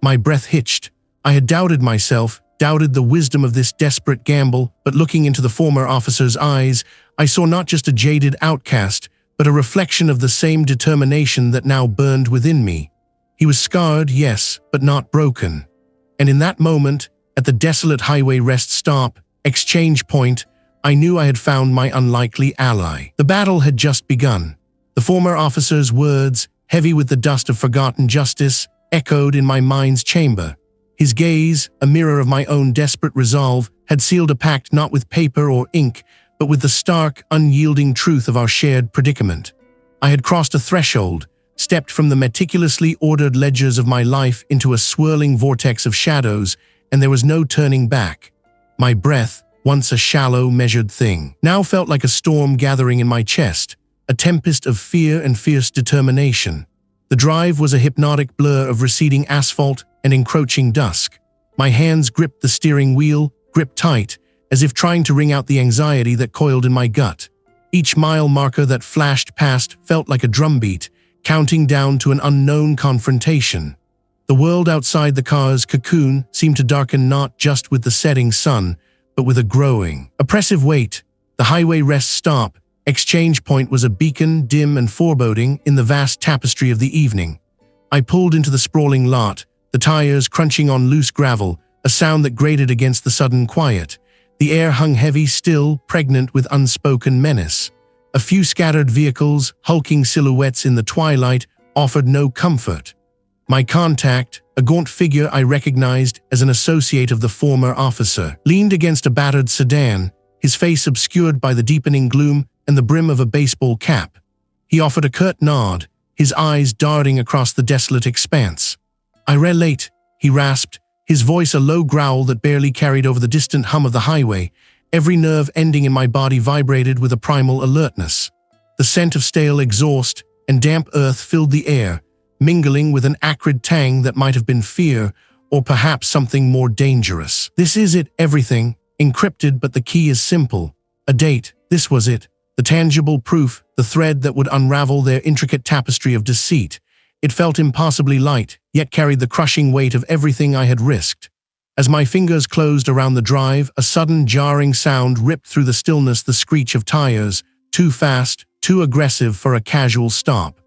My breath hitched. I had doubted myself, doubted the wisdom of this desperate gamble, but looking into the former officer's eyes, I saw not just a jaded outcast, but a reflection of the same determination that now burned within me. He was scarred, yes, but not broken. And in that moment, at the desolate highway rest stop, exchange point, I knew I had found my unlikely ally. The battle had just begun. The former officer's words, heavy with the dust of forgotten justice, echoed in my mind's chamber. His gaze, a mirror of my own desperate resolve, had sealed a pact not with paper or ink, but with the stark, unyielding truth of our shared predicament. I had crossed a threshold, stepped from the meticulously ordered ledgers of my life into a swirling vortex of shadows, and there was no turning back. My breath, once a shallow, measured thing, now felt like a storm gathering in my chest, a tempest of fear and fierce determination. The drive was a hypnotic blur of receding asphalt and encroaching dusk. My hands gripped the steering wheel, gripped tight, as if trying to wring out the anxiety that coiled in my gut. Each mile marker that flashed past felt like a drumbeat, counting down to an unknown confrontation. The world outside the car's cocoon seemed to darken not just with the setting sun, but with a growing, oppressive weight. The highway rest stop, exchange point, was a beacon, dim and foreboding, in the vast tapestry of the evening. I pulled into the sprawling lot, the tires crunching on loose gravel, a sound that grated against the sudden quiet. The air hung heavy, still, pregnant with unspoken menace. A few scattered vehicles, hulking silhouettes in the twilight, offered no comfort. My contact, a gaunt figure I recognized as an associate of the former officer, leaned against a battered sedan, his face obscured by the deepening gloom and the brim of a baseball cap. He offered a curt nod, his eyes darting across the desolate expanse. "I relate," he rasped, his voice a low growl that barely carried over the distant hum of the highway. Every nerve ending in my body vibrated with a primal alertness. The scent of stale exhaust and damp earth filled the air, mingling with an acrid tang that might have been fear, or perhaps something more dangerous. "This is it, everything, encrypted, but the key is simple. A date, this was it, the tangible proof, the thread that would unravel their intricate tapestry of deceit. It felt impossibly light, yet carried the crushing weight of everything I had risked. As my fingers closed around the drive, a sudden jarring sound ripped through the stillness, the screech of tires, too fast, too aggressive for a casual stop.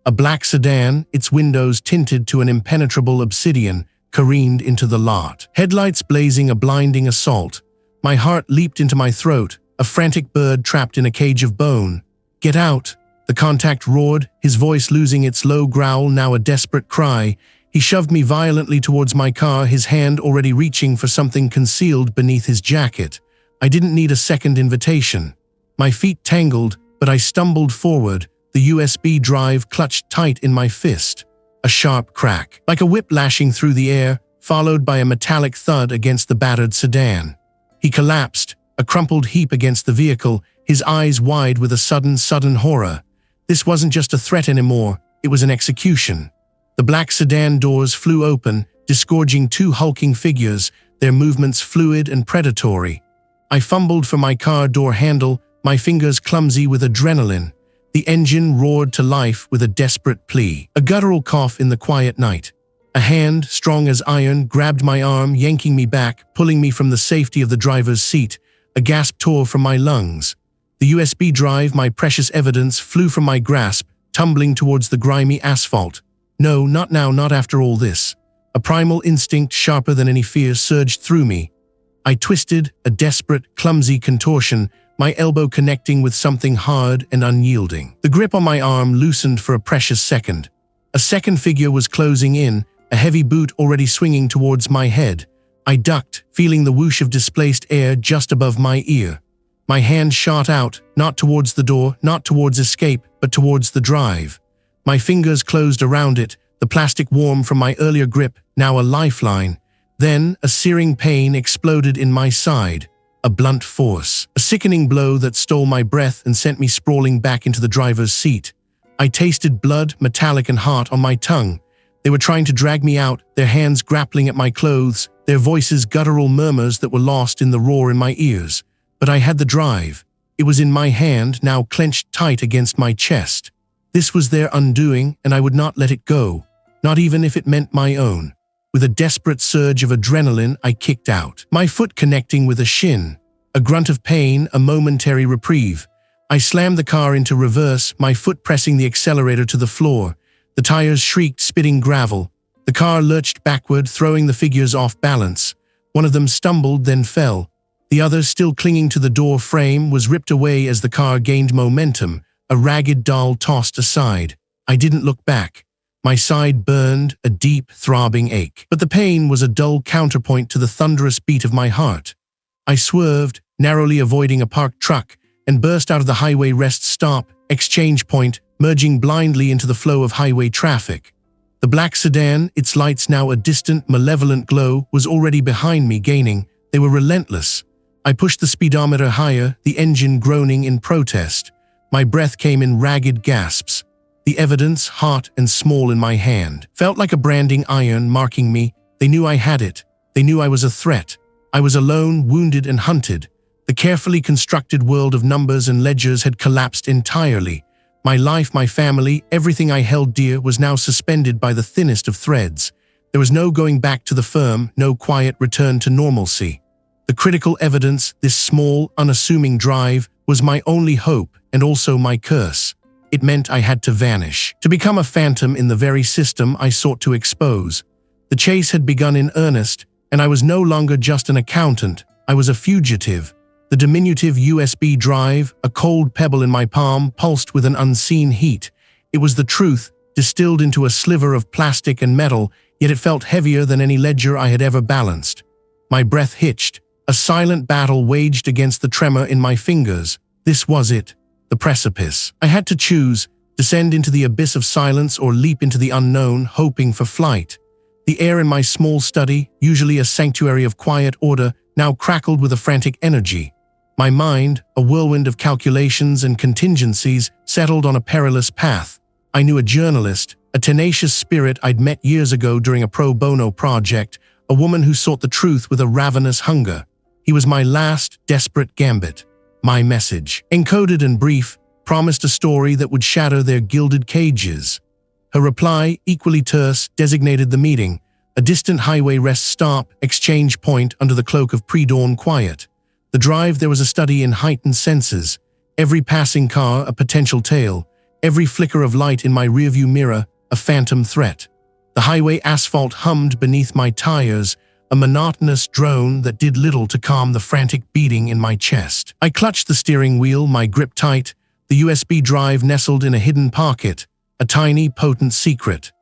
A black sedan, its windows tinted to an impenetrable obsidian, careened into the lot, headlights blazing a blinding assault. My heart leaped into my throat, a frantic bird trapped in a cage of bone. "Get out!" The contact roared, his voice losing its low growl, now a desperate cry. He shoved me violently towards my car, his hand already reaching for something concealed beneath his jacket. I didn't need a second invitation. My feet tangled, but I stumbled forward, the USB drive clutched tight in my fist. A sharp crack, like a whip lashing through the air, followed by a metallic thud against the battered sedan. He collapsed, a crumpled heap against the vehicle, his eyes wide with a sudden horror. This wasn't just a threat anymore, it was an execution. The black sedan doors flew open, disgorging two hulking figures, their movements fluid and predatory. I fumbled for my car door handle, my fingers clumsy with adrenaline. The engine roared to life with a desperate plea. A guttural cough in the quiet night. A hand, strong as iron, grabbed my arm, yanking me back, pulling me from the safety of the driver's seat. A gasp tore from my lungs. The USB drive, my precious evidence, flew from my grasp, tumbling towards the grimy asphalt. No, not now, not after all this. A primal instinct sharper than any fear surged through me. I twisted, a desperate, clumsy contortion, my elbow connecting with something hard and unyielding. The grip on my arm loosened for a precious second. A second figure was closing in, a heavy boot already swinging towards my head. I ducked, feeling the whoosh of displaced air just above my ear. My hand shot out, not towards the door, not towards escape, but towards the drive. My fingers closed around it, the plastic warm from my earlier grip, now a lifeline. Then, a searing pain exploded in my side. A blunt force, a sickening blow that stole my breath and sent me sprawling back into the driver's seat. I tasted blood, metallic and hot, on my tongue. They were trying to drag me out, their hands grappling at my clothes, their voices guttural murmurs that were lost in the roar in my ears. But I had the drive. It was in my hand, now clenched tight against my chest. This was their undoing, and I would not let it go, not even if it meant my own. With a desperate surge of adrenaline, I kicked out, my foot connecting with a shin. A grunt of pain, a momentary reprieve. I slammed the car into reverse, my foot pressing the accelerator to the floor. The tires shrieked, spitting gravel. The car lurched backward, throwing the figures off balance. One of them stumbled, then fell. The other, still clinging to the door frame, was ripped away as the car gained momentum, a ragged doll tossed aside. I didn't look back. My side burned, a deep, throbbing ache. But the pain was a dull counterpoint to the thunderous beat of my heart. I swerved, narrowly avoiding a parked truck, and burst out of the highway rest stop, exchange point, merging blindly into the flow of highway traffic. The black sedan, its lights now a distant, malevolent glow, was already behind me, gaining. They were relentless. I pushed the speedometer higher, the engine groaning in protest. My breath came in ragged gasps. The evidence, hot and small in my hand, felt like a branding iron marking me. They knew I had it. They knew I was a threat. I was alone, wounded and hunted. The carefully constructed world of numbers and ledgers had collapsed entirely. My life, my family, everything I held dear was now suspended by the thinnest of threads. There was no going back to the firm, no quiet return to normalcy. The critical evidence, this small, unassuming drive, was my only hope and also my curse. It meant I had to vanish, to become a phantom in the very system I sought to expose. The chase had begun in earnest, and I was no longer just an accountant. I was a fugitive. The diminutive USB drive, a cold pebble in my palm, pulsed with an unseen heat. It was the truth, distilled into a sliver of plastic and metal, yet it felt heavier than any ledger I had ever balanced. My breath hitched. A silent battle waged against the tremor in my fingers. This was it, the precipice. I had to choose, descend into the abyss of silence or leap into the unknown, hoping for flight. The air in my small study, usually a sanctuary of quiet order, now crackled with a frantic energy. My mind, a whirlwind of calculations and contingencies, settled on a perilous path. I knew a journalist, a tenacious spirit I'd met years ago during a pro bono project, a woman who sought the truth with a ravenous hunger. He was my last, desperate gambit. My message, encoded and brief, promised a story that would shatter their gilded cages. Her reply, equally terse, designated the meeting, a distant highway rest stop, exchange point under the cloak of pre-dawn quiet. The drive, there was a study in heightened senses. Every passing car, a potential tale. Every flicker of light in my rearview mirror, a phantom threat. The highway asphalt hummed beneath my tires, a monotonous drone that did little to calm the frantic beating in my chest. I clutched the steering wheel, my grip tight, the USB drive nestled in a hidden pocket, a tiny, potent secret.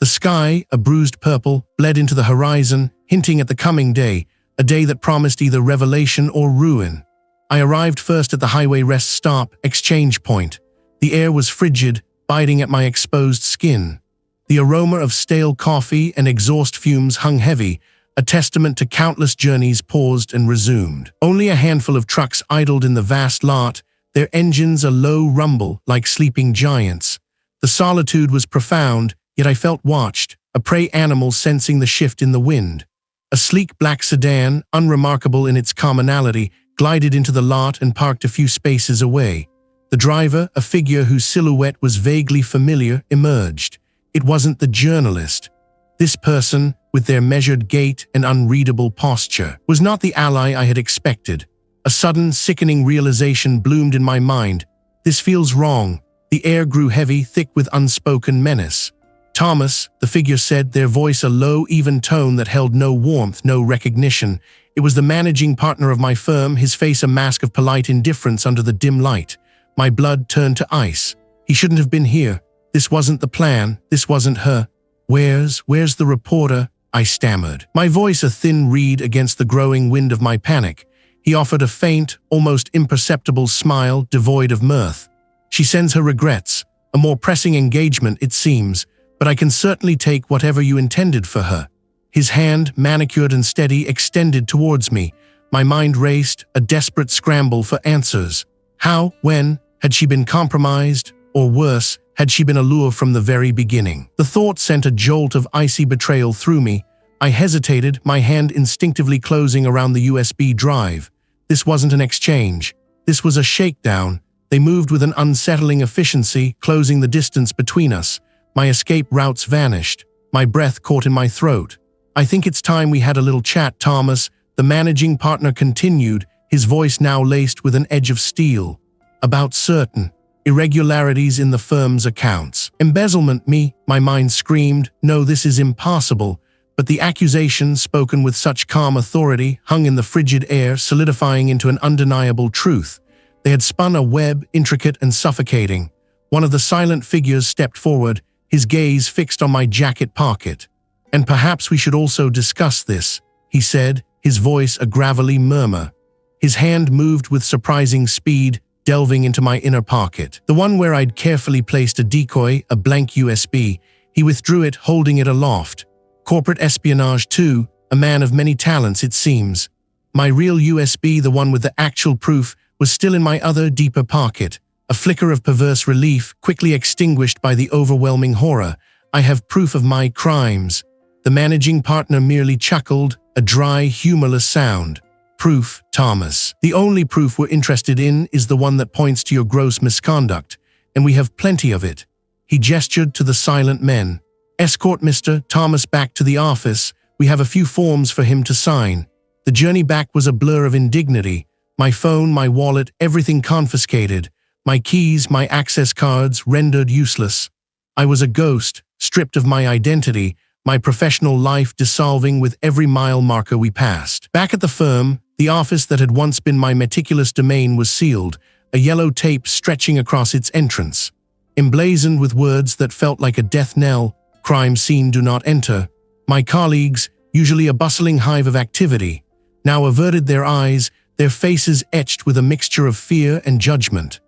The sky, a bruised purple, bled into the horizon, hinting at the coming day, a day that promised either revelation or ruin. I arrived first at the highway rest stop, exchange point. The air was frigid, biting at my exposed skin. The aroma of stale coffee and exhaust fumes hung heavy, a testament to countless journeys paused and resumed. Only a handful of trucks idled in the vast lot, their engines a low rumble like sleeping giants. The solitude was profound, yet I felt watched, a prey animal sensing the shift in the wind. A sleek black sedan, unremarkable in its commonality, glided into the lot and parked a few spaces away. The driver, a figure whose silhouette was vaguely familiar, emerged. It wasn't the journalist. This person, with their measured gait and unreadable posture, was not the ally I had expected. A sudden, sickening realization bloomed in my mind. This feels wrong. The air grew heavy, thick with unspoken menace. Thomas, the figure said, their voice a low, even tone that held no warmth, no recognition. It was the managing partner of my firm, his face a mask of polite indifference under the dim light. My blood turned to ice. He shouldn't have been here. This wasn't the plan. This wasn't her. Where's the reporter? I stammered, my voice a thin reed against the growing wind of my panic. He offered a faint, almost imperceptible smile, devoid of mirth. She sends her regrets. A more pressing engagement, it seems, but I can certainly take whatever you intended for her. His hand, manicured and steady, extended towards me. My mind raced, a desperate scramble for answers. How, when, had she been compromised? Or worse, had she been a lure from the very beginning? The thought sent a jolt of icy betrayal through me. I hesitated, my hand instinctively closing around the USB drive. This wasn't an exchange. This was a shakedown. They moved with an unsettling efficiency, closing the distance between us. My escape routes vanished. My breath caught in my throat. I think it's time we had a little chat, Thomas, the managing partner continued, his voice now laced with an edge of steel. About certain irregularities in the firm's accounts. Embezzlement, my mind screamed, no, this is impossible. But the accusation, spoken with such calm authority, hung in the frigid air, solidifying into an undeniable truth. They had spun a web, intricate and suffocating. One of the silent figures stepped forward, his gaze fixed on my jacket pocket. And perhaps we should also discuss this, he said, his voice a gravelly murmur. His hand moved with surprising speed, delving into my inner pocket. The one where I'd carefully placed a decoy, a blank USB. He withdrew it, holding it aloft. Corporate espionage too, a man of many talents it seems. My real USB, the one with the actual proof, was still in my other, deeper pocket. A flicker of perverse relief, quickly extinguished by the overwhelming horror. I have proof of my crimes. The managing partner merely chuckled, a dry, humorless sound. Proof, Thomas. The only proof we're interested in is the one that points to your gross misconduct, and we have plenty of it. He gestured to the silent men. Escort Mr. Thomas back to the office. We have a few forms for him to sign. The journey back was a blur of indignity. My phone, my wallet, everything confiscated. My keys, my access cards rendered useless. I was a ghost, stripped of my identity, my professional life dissolving with every mile marker we passed. Back at the firm, the office that had once been my meticulous domain was sealed, a yellow tape stretching across its entrance. Emblazoned with words that felt like a death knell, crime scene do not enter. My colleagues, usually a bustling hive of activity, now averted their eyes, their faces etched with a mixture of fear and judgment.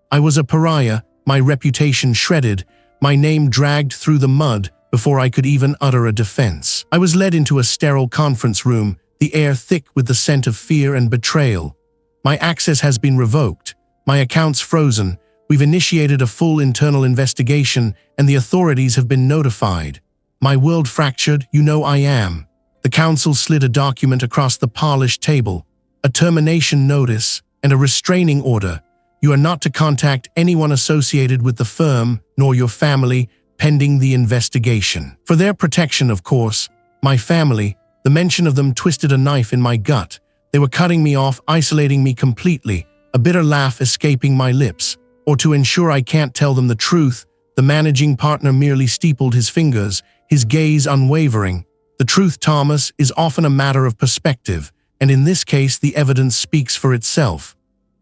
I was a pariah, my reputation shredded, my name dragged through the mud before I could even utter a defense. I was led into a sterile conference room, the air thick with the scent of fear and betrayal. My access has been revoked, my accounts frozen, we've initiated a full internal investigation, and the authorities have been notified. My world fractured, you know I am. The counsel slid a document across the polished table, a termination notice, and a restraining order. You are not to contact anyone associated with the firm, nor your family, pending the investigation. For their protection, of course. My family, the mention of them twisted a knife in my gut. They were cutting me off, isolating me completely, a bitter laugh escaping my lips. Or to ensure I can't tell them the truth, the managing partner merely steepled his fingers, his gaze unwavering. The truth, Thomas, is often a matter of perspective, and in this case the evidence speaks for itself.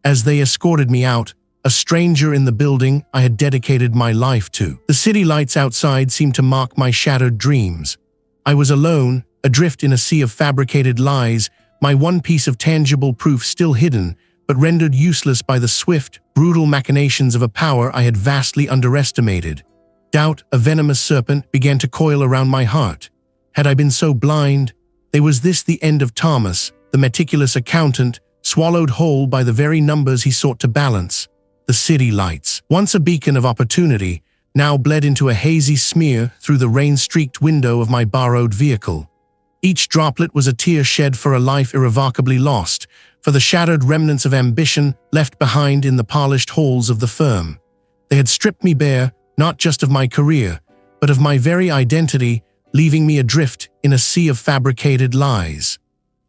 As they escorted me out, a stranger in the building I had dedicated my life to. The city lights outside seemed to mock my shattered dreams. I was alone, adrift in a sea of fabricated lies, my one piece of tangible proof still hidden, but rendered useless by the swift, brutal machinations of a power I had vastly underestimated. Doubt, a venomous serpent, began to coil around my heart. Had I been so blind? Was this the end of Thomas, the meticulous accountant, swallowed whole by the very numbers he sought to balance? The city lights, once a beacon of opportunity, now bled into a hazy smear through the rain-streaked window of my borrowed vehicle. Each droplet was a tear shed for a life irrevocably lost, for the shattered remnants of ambition left behind in the polished halls of the firm. They had stripped me bare, not just of my career, but of my very identity, leaving me adrift in a sea of fabricated lies.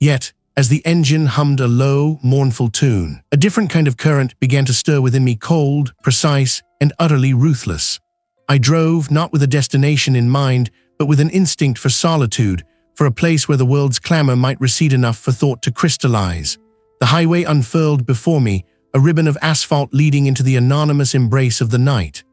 Yet, as the engine hummed a low, mournful tune, a different kind of current began to stir within me, cold, precise, and utterly ruthless. I drove not with a destination in mind, but with an instinct for solitude, for a place where the world's clamor might recede enough for thought to crystallize. The highway unfurled before me, a ribbon of asphalt leading into the anonymous embrace of the night.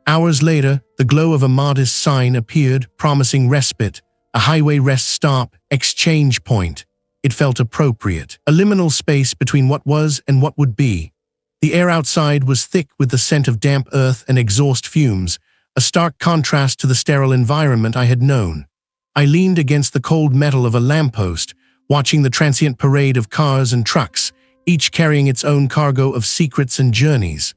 Hours later, the glow of a modest sign appeared, promising respite, a highway rest stop, exchange point. It felt appropriate, a liminal space between what was and what would be. The air outside was thick with the scent of damp earth and exhaust fumes, a stark contrast to the sterile environment I had known. I leaned against the cold metal of a lamppost, watching the transient parade of cars and trucks, each carrying its own cargo of secrets and journeys.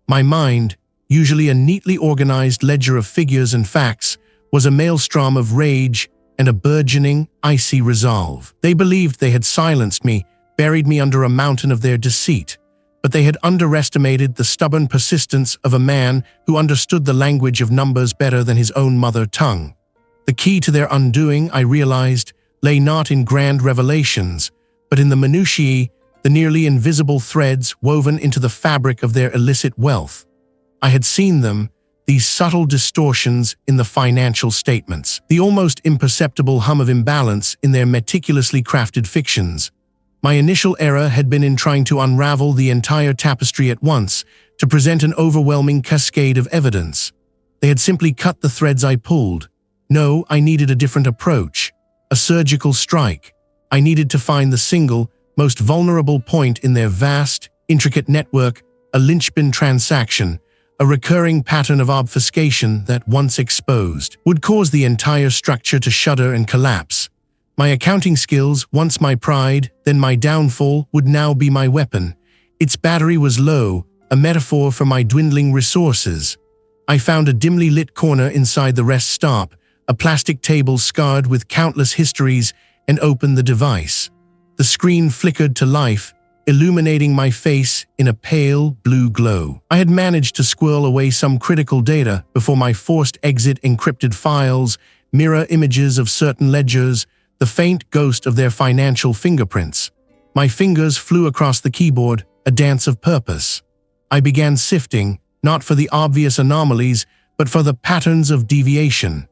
My mind, usually a neatly organized ledger of figures and facts, was a maelstrom of rage and a burgeoning, icy resolve. They believed they had silenced me, buried me under a mountain of their deceit, but they had underestimated the stubborn persistence of a man who understood the language of numbers better than his own mother tongue. The key to their undoing, I realized, lay not in grand revelations, but in the minutiae, the nearly invisible threads woven into the fabric of their illicit wealth. I had seen them, these subtle distortions in the financial statements, the almost imperceptible hum of imbalance in their meticulously crafted fictions. My initial error had been in trying to unravel the entire tapestry at once, to present an overwhelming cascade of evidence. They had simply cut the threads I pulled. No, I needed a different approach, a surgical strike. I needed to find the single, most vulnerable point in their vast, intricate network, a linchpin transaction, a recurring pattern of obfuscation that, once exposed, would cause the entire structure to shudder and collapse. My accounting skills, once my pride, then my downfall, would now be my weapon. Its battery was low, a metaphor for my dwindling resources. I found a dimly lit corner inside the rest stop, a plastic table scarred with countless histories, and opened the device. The screen flickered to life, illuminating my face in a pale blue glow. I had managed to squirrel away some critical data before my forced exit: encrypted files, mirror images of certain ledgers, the faint ghost of their financial fingerprints. My fingers flew across the keyboard, a dance of purpose. I began sifting, not for the obvious anomalies, but for the patterns of deviation.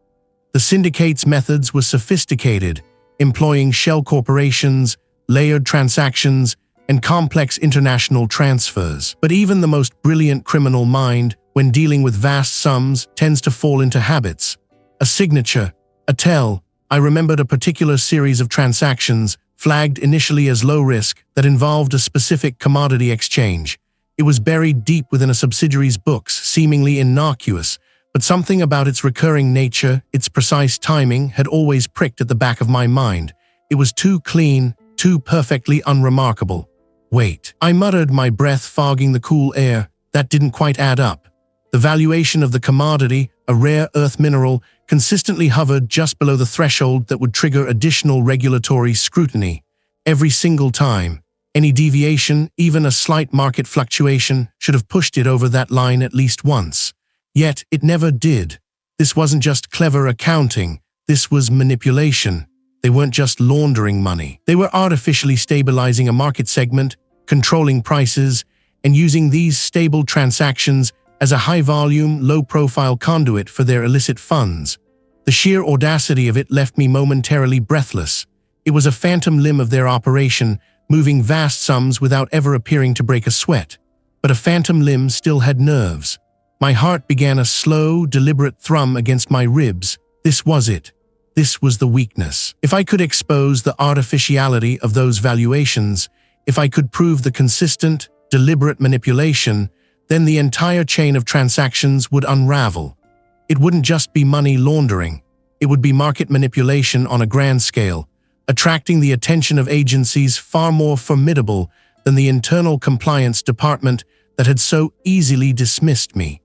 The syndicate's methods were sophisticated, employing shell corporations, layered transactions, and complex international transfers. But even the most brilliant criminal mind, when dealing with vast sums, tends to fall into habits. A signature, a tell. I remembered a particular series of transactions, flagged initially as low risk, that involved a specific commodity exchange. It was buried deep within a subsidiary's books, seemingly innocuous, but something about its recurring nature, its precise timing, had always pricked at the back of my mind. It was too clean, too perfectly unremarkable. Wait, I muttered, my breath fogging the cool air. That didn't quite add up. The valuation of the commodity, a rare earth mineral, consistently hovered just below the threshold that would trigger additional regulatory scrutiny. Every single time. Any deviation, even a slight market fluctuation, should have pushed it over that line at least once. Yet it never did. This wasn't just clever accounting. This was manipulation. They weren't just laundering money. They were artificially stabilizing a market segment, controlling prices, and using these stable transactions as a high-volume, low-profile conduit for their illicit funds. The sheer audacity of it left me momentarily breathless. It was a phantom limb of their operation, moving vast sums without ever appearing to break a sweat. But a phantom limb still had nerves. My heart began a slow, deliberate thrum against my ribs. This was it. This was the weakness. If I could expose the artificiality of those valuations, if I could prove the consistent, deliberate manipulation, then the entire chain of transactions would unravel. It wouldn't just be money laundering. It would be market manipulation on a grand scale, attracting the attention of agencies far more formidable than the internal compliance department that had so easily dismissed me.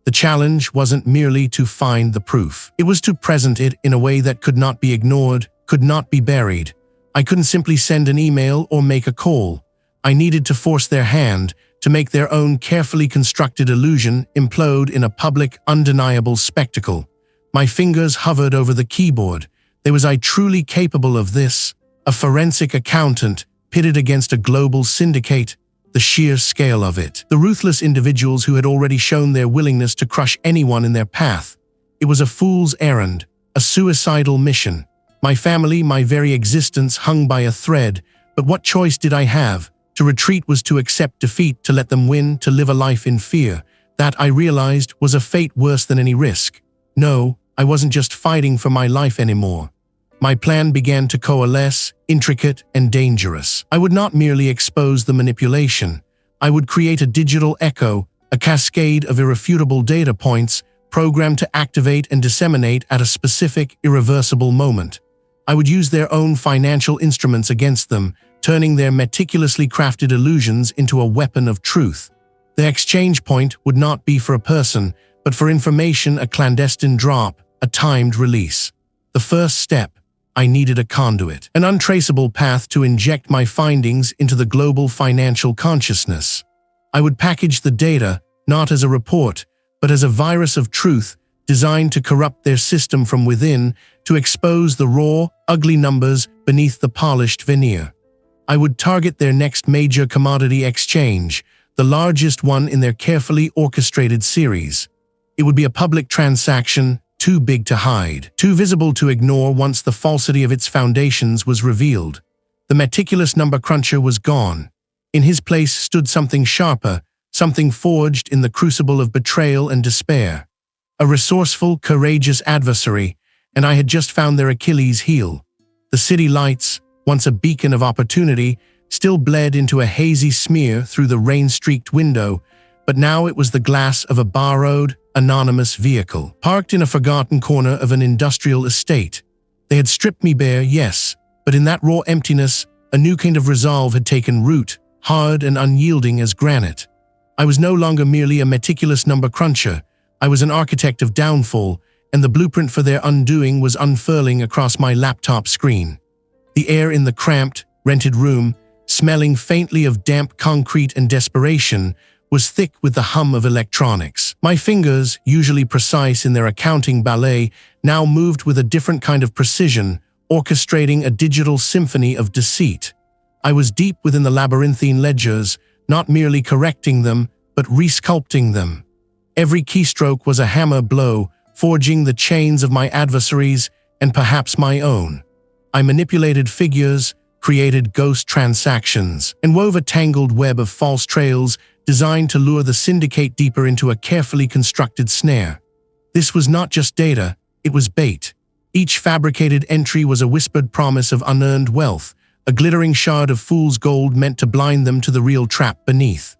The challenge wasn't merely to find the proof. It was to present it in a way that could not be ignored, could not be buried. I couldn't simply send an email or make a call. I needed to force their hand, to make their own carefully constructed illusion implode in a public, undeniable spectacle. My fingers hovered over the keyboard. Was I truly capable of this? A forensic accountant pitted against a global syndicate? The sheer scale of it. The ruthless individuals who had already shown their willingness to crush anyone in their path. It was a fool's errand, a suicidal mission. My family, my very existence hung by a thread, but what choice did I have? To retreat was to accept defeat, to let them win, to live a life in fear. That, I realized, was a fate worse than any risk. No, I wasn't just fighting for my life anymore. My plan began to coalesce, intricate and dangerous. I would not merely expose the manipulation. I would create a digital echo, a cascade of irrefutable data points, programmed to activate and disseminate at a specific, irreversible moment. I would use their own financial instruments against them, turning their meticulously crafted illusions into a weapon of truth. The exchange point would not be for a person, but for information, a clandestine drop, a timed release. The first step. I needed a conduit, an untraceable path to inject my findings into the global financial consciousness. I would package the data, not as a report, but as a virus of truth, designed to corrupt their system from within, to expose the raw, ugly numbers beneath the polished veneer. I would target their next major commodity exchange, the largest one in their carefully orchestrated series. It would be a public transaction, too big to hide, too visible to ignore once the falsity of its foundations was revealed. The meticulous number cruncher was gone. In his place stood something sharper, something forged in the crucible of betrayal and despair. A resourceful, courageous adversary, and I had just found their Achilles heel. The city lights, once a beacon of opportunity, still bled into a hazy smear through the rain-streaked window, but now it was the glass of a borrowed, anonymous vehicle, parked in a forgotten corner of an industrial estate. They had stripped me bare, yes, but in that raw emptiness, a new kind of resolve had taken root, hard and unyielding as granite. I was no longer merely a meticulous number cruncher. I was an architect of downfall, and the blueprint for their undoing was unfurling across my laptop screen. The air in the cramped, rented room, smelling faintly of damp concrete and desperation, was thick with the hum of electronics. My fingers, usually precise in their accounting ballet, now moved with a different kind of precision, orchestrating a digital symphony of deceit. I was deep within the labyrinthine ledgers, not merely correcting them, but resculpting them. Every keystroke was a hammer blow, forging the chains of my adversaries and perhaps my own. I manipulated figures, created ghost transactions, and wove a tangled web of false trails designed to lure the syndicate deeper into a carefully constructed snare. This was not just data, it was bait. Each fabricated entry was a whispered promise of unearned wealth, a glittering shard of fool's gold meant to blind them to the real trap beneath.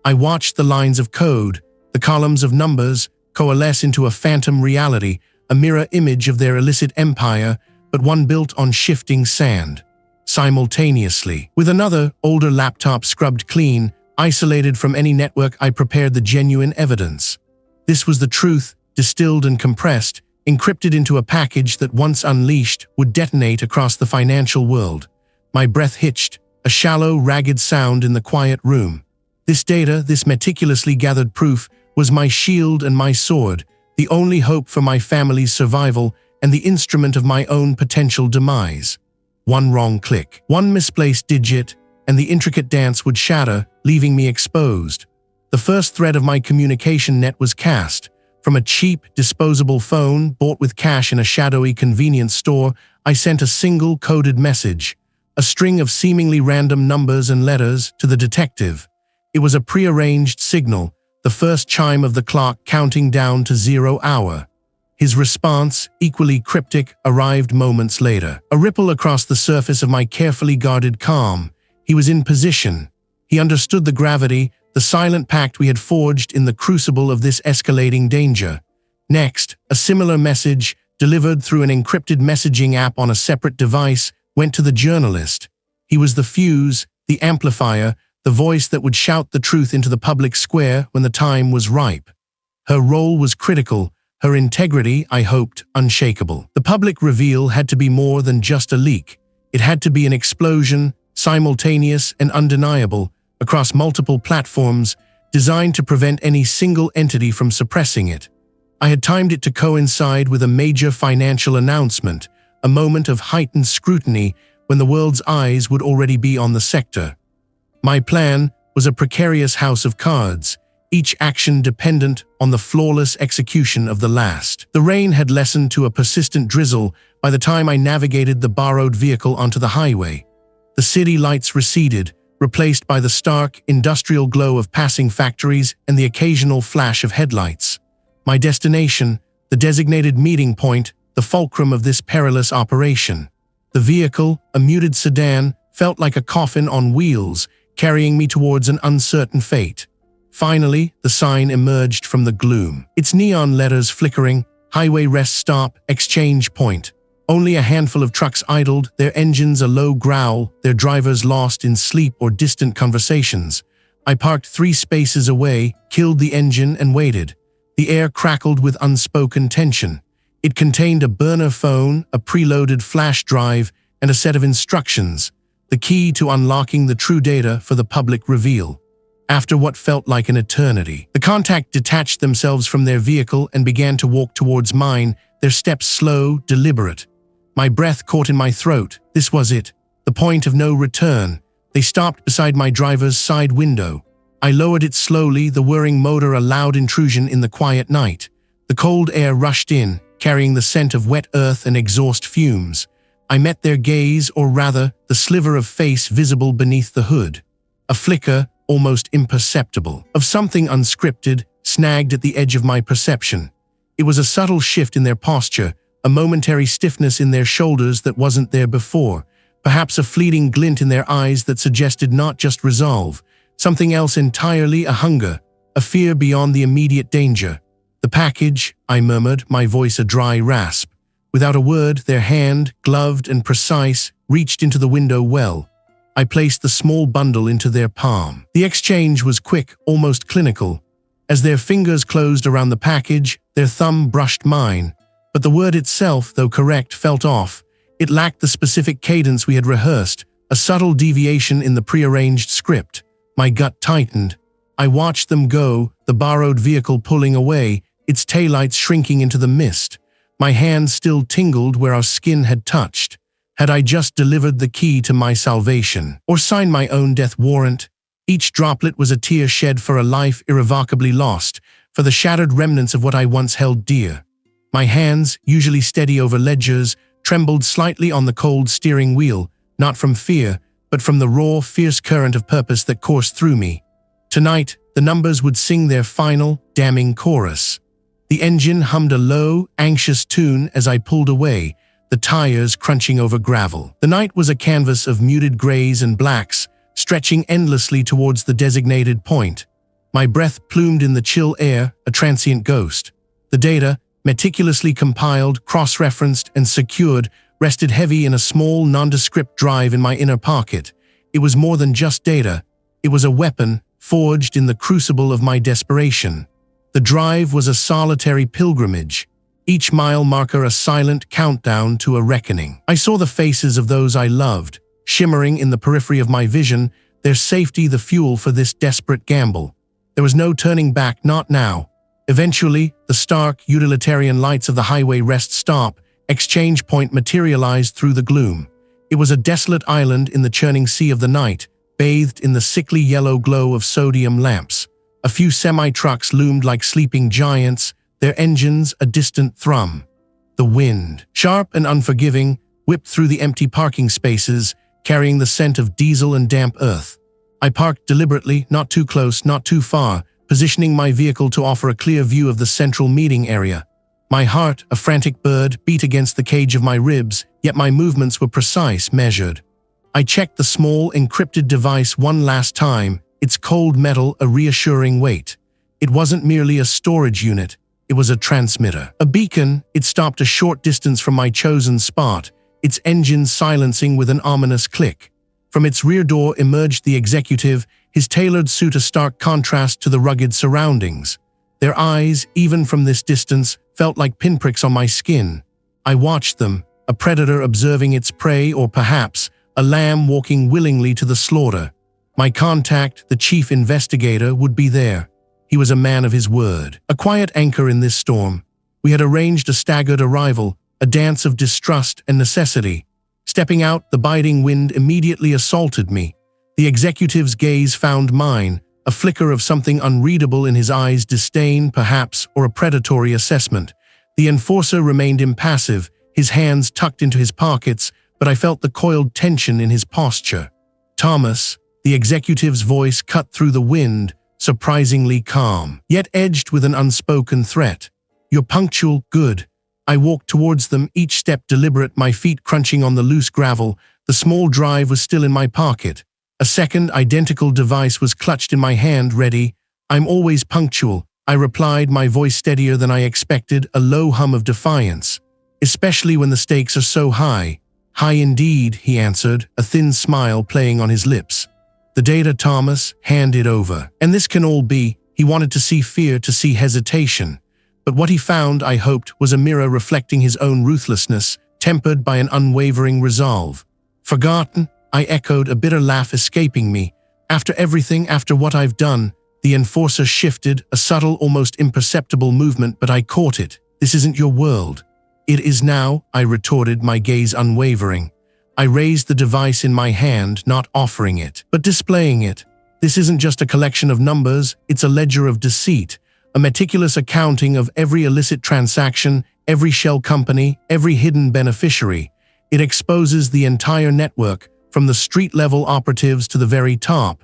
I watched the lines of code, the columns of numbers, coalesce into a phantom reality, a mirror image of their illicit empire, but one built on shifting sand. Simultaneously, with another, older laptop scrubbed clean, isolated from any network, I prepared the genuine evidence. This was the truth, distilled and compressed, encrypted into a package that once unleashed would detonate across the financial world. My breath hitched, a shallow, ragged sound in the quiet room. This data, this meticulously gathered proof, was my shield and my sword, the only hope for my family's survival and the instrument of my own potential demise. One wrong click, one misplaced digit, and the intricate dance would shatter, leaving me exposed. The first thread of my communication net was cast. From a cheap, disposable phone bought with cash in a shadowy convenience store, I sent a single coded message, a string of seemingly random numbers and letters to the detective. It was a prearranged signal, the first chime of the clock counting down to 0 hour. His response, equally cryptic, arrived moments later. A ripple across the surface of my carefully guarded calm. He was in position. He understood the gravity, the silent pact we had forged in the crucible of this escalating danger. Next, a similar message, delivered through an encrypted messaging app on a separate device, went to the journalist. He was the fuse, the amplifier, the voice that would shout the truth into the public square when the time was ripe. Her role was critical, her integrity, I hoped, unshakable. The public reveal had to be more than just a leak. It had to be an explosion, simultaneous and undeniable, across multiple platforms, designed to prevent any single entity from suppressing it. I had timed it to coincide with a major financial announcement, a moment of heightened scrutiny when the world's eyes would already be on the sector. My plan was a precarious house of cards, each action dependent on the flawless execution of the last. The rain had lessened to a persistent drizzle by the time I navigated the borrowed vehicle onto the highway. The city lights receded, replaced by the stark, industrial glow of passing factories and the occasional flash of headlights. My destination, the designated meeting point, the fulcrum of this perilous operation. The vehicle, a muted sedan, felt like a coffin on wheels, carrying me towards an uncertain fate. Finally, the sign emerged from the gloom. Its neon letters flickering, highway rest stop, exchange point. Only a handful of trucks idled, their engines a low growl, their drivers lost in sleep or distant conversations. I parked 3 spaces away, killed the engine and waited. The air crackled with unspoken tension. It contained a burner phone, a preloaded flash drive, and a set of instructions, the key to unlocking the true data for the public reveal. After what felt like an eternity, the contact detached themselves from their vehicle and began to walk towards mine, their steps slow, deliberate. My breath caught in my throat. This was it, the point of no return. They stopped beside my driver's side window. I lowered it slowly, the whirring motor a loud intrusion in the quiet night. The cold air rushed in, carrying the scent of wet earth and exhaust fumes. I met their gaze, or rather, the sliver of face visible beneath the hood. A flicker, almost imperceptible, of something unscripted, snagged at the edge of my perception. It was a subtle shift in their posture, a momentary stiffness in their shoulders that wasn't there before, perhaps a fleeting glint in their eyes that suggested not just resolve, something else entirely, a hunger, a fear beyond the immediate danger. "The package," I murmured, my voice a dry rasp. Without a word, their hand, gloved and precise, reached into the window well. I placed the small bundle into their palm. The exchange was quick, almost clinical. As their fingers closed around the package, their thumb brushed mine. But the word itself, though correct, felt off. It lacked the specific cadence we had rehearsed, a subtle deviation in the prearranged script. My gut tightened. I watched them go, the borrowed vehicle pulling away, its taillights shrinking into the mist. My hands still tingled where our skin had touched. Had I just delivered the key to my salvation, or signed my own death warrant? Each droplet was a tear shed for a life irrevocably lost, for the shattered remnants of what I once held dear. My hands, usually steady over ledgers, trembled slightly on the cold steering wheel, not from fear, but from the raw, fierce current of purpose that coursed through me. Tonight, the numbers would sing their final, damning chorus. The engine hummed a low, anxious tune as I pulled away, the tires crunching over gravel. The night was a canvas of muted grays and blacks, stretching endlessly towards the designated point. My breath plumed in the chill air, a transient ghost. The data, meticulously compiled, cross-referenced, and secured, rested heavy in a small, nondescript drive in my inner pocket. It was more than just data. It was a weapon, forged in the crucible of my desperation. The drive was a solitary pilgrimage, each mile marker a silent countdown to a reckoning. I saw the faces of those I loved, shimmering in the periphery of my vision, their safety the fuel for this desperate gamble. There was no turning back, not now. Eventually, the stark, utilitarian lights of the highway rest stop, exchange point materialized through the gloom. It was a desolate island in the churning sea of the night, bathed in the sickly yellow glow of sodium lamps. A few semi-trucks loomed like sleeping giants, their engines a distant thrum. The wind, sharp and unforgiving, whipped through the empty parking spaces, carrying the scent of diesel and damp earth. I parked deliberately, not too close, not too far, positioning my vehicle to offer a clear view of the central meeting area. My heart, a frantic bird, beat against the cage of my ribs, yet my movements were precise, measured. I checked the small, encrypted device one last time, its cold metal a reassuring weight. It wasn't merely a storage unit, it was a transmitter. A beacon, it stopped a short distance from my chosen spot, its engine silencing with an ominous click. From its rear door emerged the executive, his tailored suit a stark contrast to the rugged surroundings. Their eyes, even from this distance, felt like pinpricks on my skin. I watched them, a predator observing its prey, or perhaps a lamb walking willingly to the slaughter. My contact, the chief investigator, would be there. He was a man of his word, a quiet anchor in this storm. We had arranged a staggered arrival, a dance of distrust and necessity. Stepping out, the biting wind immediately assaulted me. The executive's gaze found mine, a flicker of something unreadable in his eyes, disdain, perhaps, or a predatory assessment. The enforcer remained impassive, his hands tucked into his pockets, but I felt the coiled tension in his posture. "Thomas," the executive's voice cut through the wind, surprisingly calm, yet edged with an unspoken threat. "You're punctual, good." I walked towards them, each step deliberate, my feet crunching on the loose gravel. The small drive was still in my pocket. A second, identical device was clutched in my hand, ready. "I'm always punctual," I replied, my voice steadier than I expected, a low hum of defiance. "Especially when the stakes are so high." "High indeed," he answered, a thin smile playing on his lips. "The data, Thomas, hand it over. And this can all be." He wanted to see fear, to see hesitation. But what he found, I hoped, was a mirror reflecting his own ruthlessness, tempered by an unwavering resolve. "Forgotten?" I echoed, a bitter laugh escaping me. "After everything, after what I've done." The enforcer shifted, a subtle, almost imperceptible movement, but I caught it. "This isn't your world." "It is now," I retorted, my gaze unwavering. I raised the device in my hand, not offering it, but displaying it. "This isn't just a collection of numbers, it's a ledger of deceit, a meticulous accounting of every illicit transaction, every shell company, every hidden beneficiary. It exposes the entire network, from the street-level operatives to the very top."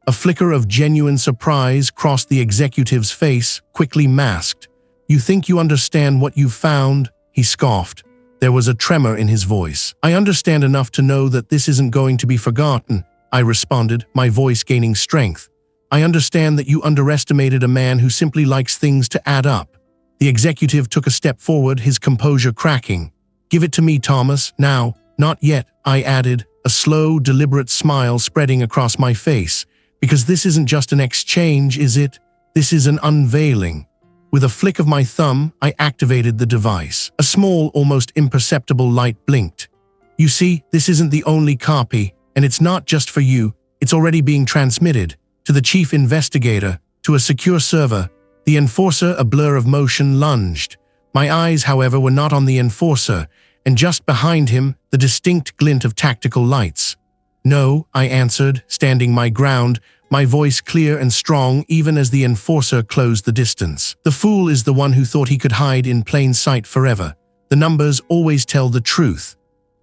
A flicker of genuine surprise crossed the executive's face, quickly masked. "You think you understand what you've found?" he scoffed. There was a tremor in his voice. "I understand enough to know that this isn't going to be forgotten," I responded, my voice gaining strength. I understand that you underestimated a man who simply likes things to add up. The executive took a step forward, his composure cracking. Give it to me, Thomas. Now. Not yet, I added, a slow, deliberate smile spreading across my face. Because this isn't just an exchange, is it? This is an unveiling. With a flick of my thumb, I activated the device. A small, almost imperceptible light blinked. You see, this isn't the only copy, and it's not just for you. It's already being transmitted to the chief investigator, to a secure server. The enforcer, a blur of motion, lunged. My eyes, however, were not on the enforcer, and just behind him, the distinct glint of tactical lights. No, I answered, standing my ground, my voice clear and strong even as the enforcer closed the distance. The fool is the one who thought he could hide in plain sight forever. The numbers always tell the truth.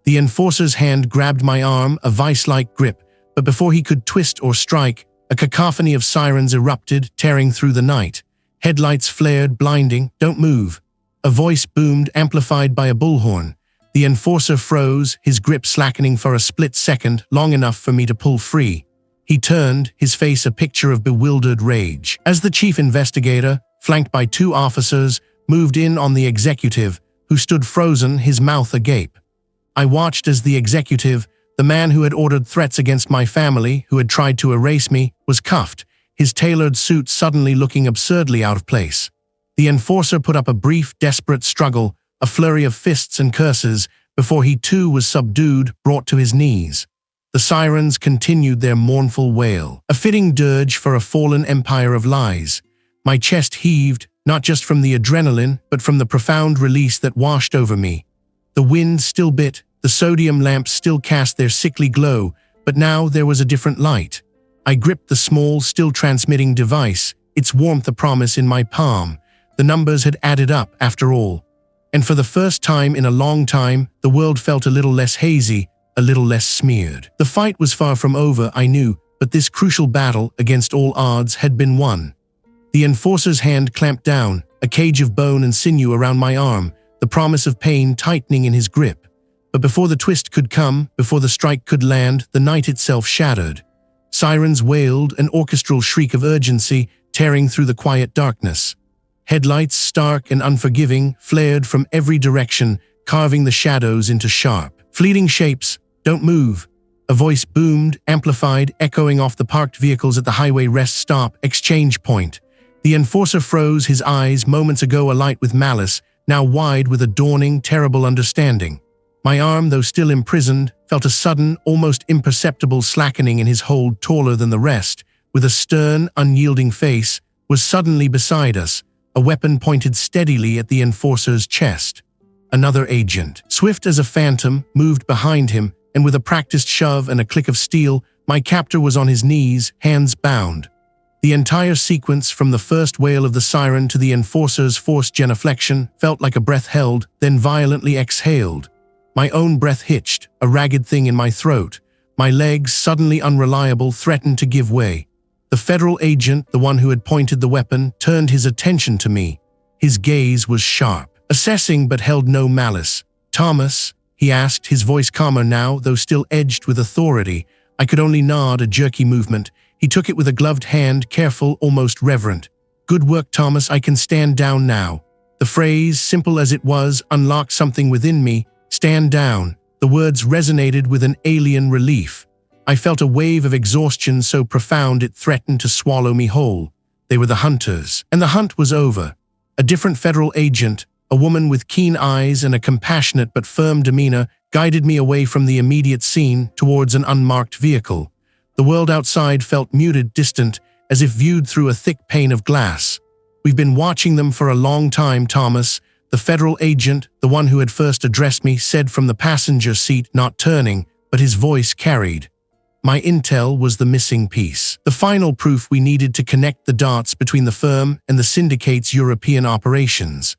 The enforcer's hand grabbed my arm, a vice-like grip, but before he could twist or strike, a cacophony of sirens erupted, tearing through the night. Headlights flared, blinding. Don't move. A voice boomed, amplified by a bullhorn. The enforcer froze, his grip slackening for a split second, long enough for me to pull free. He turned, his face a picture of bewildered rage. As the chief investigator, flanked by 2 officers, moved in on the executive, who stood frozen, his mouth agape. I watched as the executive, the man who had ordered threats against my family, who had tried to erase me, was cuffed, his tailored suit suddenly looking absurdly out of place. The enforcer put up a brief, desperate struggle, a flurry of fists and curses, before he too was subdued, brought to his knees. The sirens continued their mournful wail, a fitting dirge for a fallen empire of lies. My chest heaved, not just from the adrenaline, but from the profound release that washed over me. The wind still bit, the sodium lamps still cast their sickly glow, but now there was a different light. I gripped the small, still transmitting device, its warmth a promise in my palm. The numbers had added up, after all. And for the first time in a long time, the world felt a little less hazy, a little less smeared. The fight was far from over, I knew, but this crucial battle, against all odds, had been won. The enforcer's hand clamped down, a cage of bone and sinew around my arm, the promise of pain tightening in his grip. But before the twist could come, before the strike could land, the night itself shattered. Sirens wailed, an orchestral shriek of urgency, tearing through the quiet darkness. Headlights, stark and unforgiving, flared from every direction, carving the shadows into sharp, fleeting shapes. Don't move. A voice boomed, amplified, echoing off the parked vehicles at the highway rest stop, exchange point. The enforcer froze, his eyes, moments ago alight with malice, now wide with a dawning, terrible understanding. My arm, though still imprisoned, felt a sudden, almost imperceptible slackening in his hold. Taller than the rest, with a stern, unyielding face, was suddenly beside us, a weapon pointed steadily at the enforcer's chest. Another agent, swift as a phantom, moved behind him, and with a practiced shove and a click of steel, my captor was on his knees, hands bound. The entire sequence, from the first wail of the siren to the enforcer's forced genuflection, felt like a breath held, then violently exhaled. My own breath hitched, a ragged thing in my throat. My legs, suddenly unreliable, threatened to give way. The federal agent, the one who had pointed the weapon, turned his attention to me. His gaze was sharp, assessing but held no malice. "Thomas?" he asked, his voice calmer now, though still edged with authority. I could only nod, a jerky movement. He took it with a gloved hand, careful, almost reverent. "Good work, Thomas, I can stand down now." The phrase, simple as it was, unlocked something within me. Stand down. The words resonated with an alien relief. I felt a wave of exhaustion so profound it threatened to swallow me whole. They were the hunters, and the hunt was over. A different federal agent, a woman with keen eyes and a compassionate but firm demeanor, guided me away from the immediate scene towards an unmarked vehicle. The world outside felt muted, distant, as if viewed through a thick pane of glass. "We've been watching them for a long time, Thomas," the federal agent, the one who had first addressed me, said from the passenger seat, not turning, but his voice carried. My intel was the missing piece, the final proof we needed to connect the dots between the firm and the syndicate's European operations.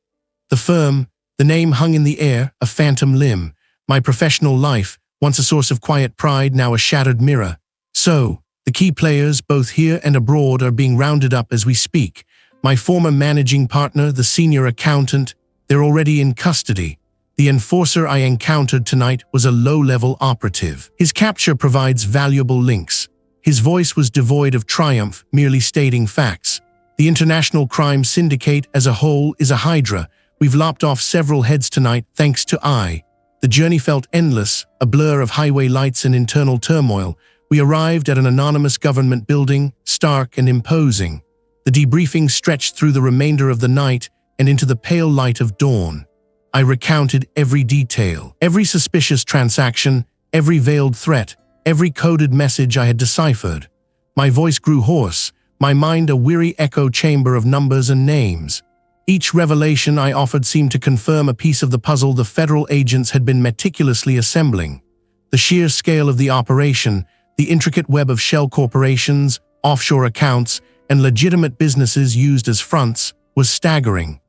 The firm, the name hung in the air, a phantom limb. My professional life, once a source of quiet pride, now a shattered mirror. So, the key players, both here and abroad, are being rounded up as we speak. My former managing partner, the senior accountant, they're already in custody. The enforcer I encountered tonight was a low-level operative. His capture provides valuable links. His voice was devoid of triumph, merely stating facts. "The international crime syndicate as a whole is a hydra. We've lopped off several heads tonight, thanks to I." The journey felt endless, a blur of highway lights and internal turmoil. We arrived at an anonymous government building, stark and imposing. The debriefing stretched through the remainder of the night and into the pale light of dawn. I recounted every detail, every suspicious transaction, every veiled threat, every coded message I had deciphered. My voice grew hoarse, my mind a weary echo chamber of numbers and names. Each revelation I offered seemed to confirm a piece of the puzzle the federal agents had been meticulously assembling. The sheer scale of the operation, the intricate web of shell corporations, offshore accounts, and legitimate businesses used as fronts, was staggering.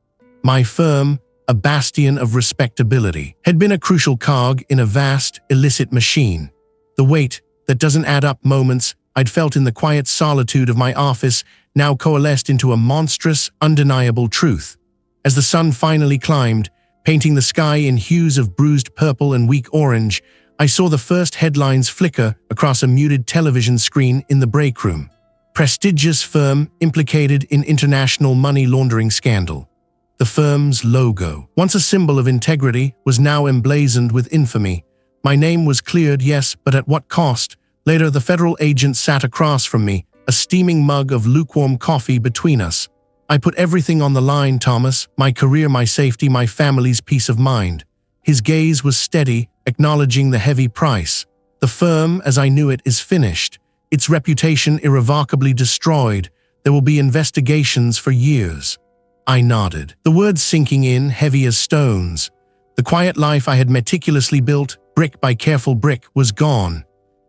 My firm, a bastion of respectability, had been a crucial cog in a vast, illicit machine. The weight that doesn't add up moments I'd felt in the quiet solitude of my office now coalesced into a monstrous, undeniable truth. As the sun finally climbed, painting the sky in hues of bruised purple and weak orange, I saw the first headlines flicker across a muted television screen in the break room. Prestigious firm implicated in international money laundering scandal. The firm's logo, once a symbol of integrity, was now emblazoned with infamy. My name was cleared, yes, but at what cost? Later, the federal agent sat across from me, a steaming mug of lukewarm coffee between us. "I put everything on the line, Thomas, my career, my safety, my family's peace of mind." His gaze was steady, acknowledging the heavy price. "The firm, as I knew it, is finished. Its reputation irrevocably destroyed. There will be investigations for years." I nodded, the words sinking in, heavy as stones. The quiet life I had meticulously built, brick by careful brick, was gone.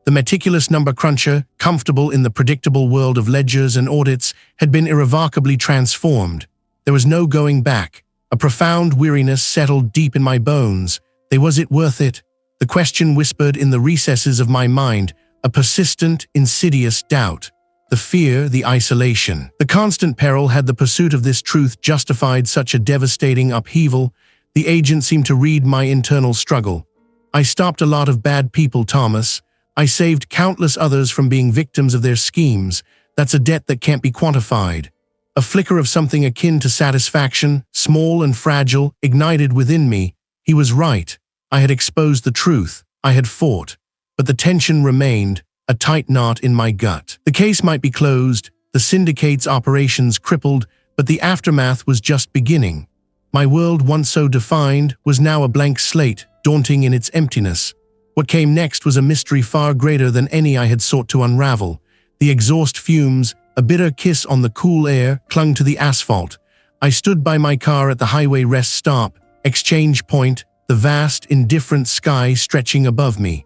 The meticulous number cruncher, comfortable in the predictable world of ledgers and audits, had been irrevocably transformed. There was no going back. A profound weariness settled deep in my bones. Was it worth it? The question whispered in the recesses of my mind, a persistent, insidious doubt. The fear, the isolation, the constant peril. Had the pursuit of this truth justified such a devastating upheaval? The agent seemed to read my internal struggle. "I stopped a lot of bad people, Thomas. I saved countless others from being victims of their schemes. That's a debt that can't be quantified." A flicker of something akin to satisfaction, small and fragile, ignited within me. He was right. I had exposed the truth. I had fought. But the tension remained, a tight knot in my gut. The case might be closed, the syndicate's operations crippled, but the aftermath was just beginning. My world, once so defined, was now a blank slate, daunting in its emptiness. What came next was a mystery far greater than any I had sought to unravel. The exhaust fumes, a bitter kiss on the cool air, clung to the asphalt. I stood by my car at the highway rest stop, exchange point, the vast, indifferent sky stretching above me.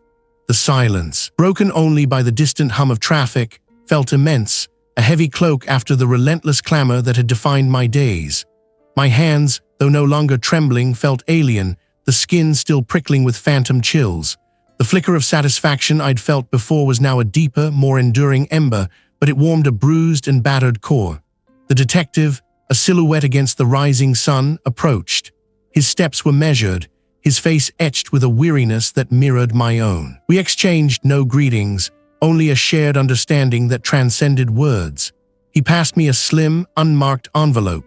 The silence, broken only by the distant hum of traffic, felt immense, a heavy cloak after the relentless clamor that had defined my days. My hands, though no longer trembling, felt alien, the skin still prickling with phantom chills. The flicker of satisfaction I'd felt before was now a deeper, more enduring ember, but it warmed a bruised and battered core. The detective, a silhouette against the rising sun, approached. His steps were measured, his face etched with a weariness that mirrored my own. We exchanged no greetings, only a shared understanding that transcended words. He passed me a slim, unmarked envelope.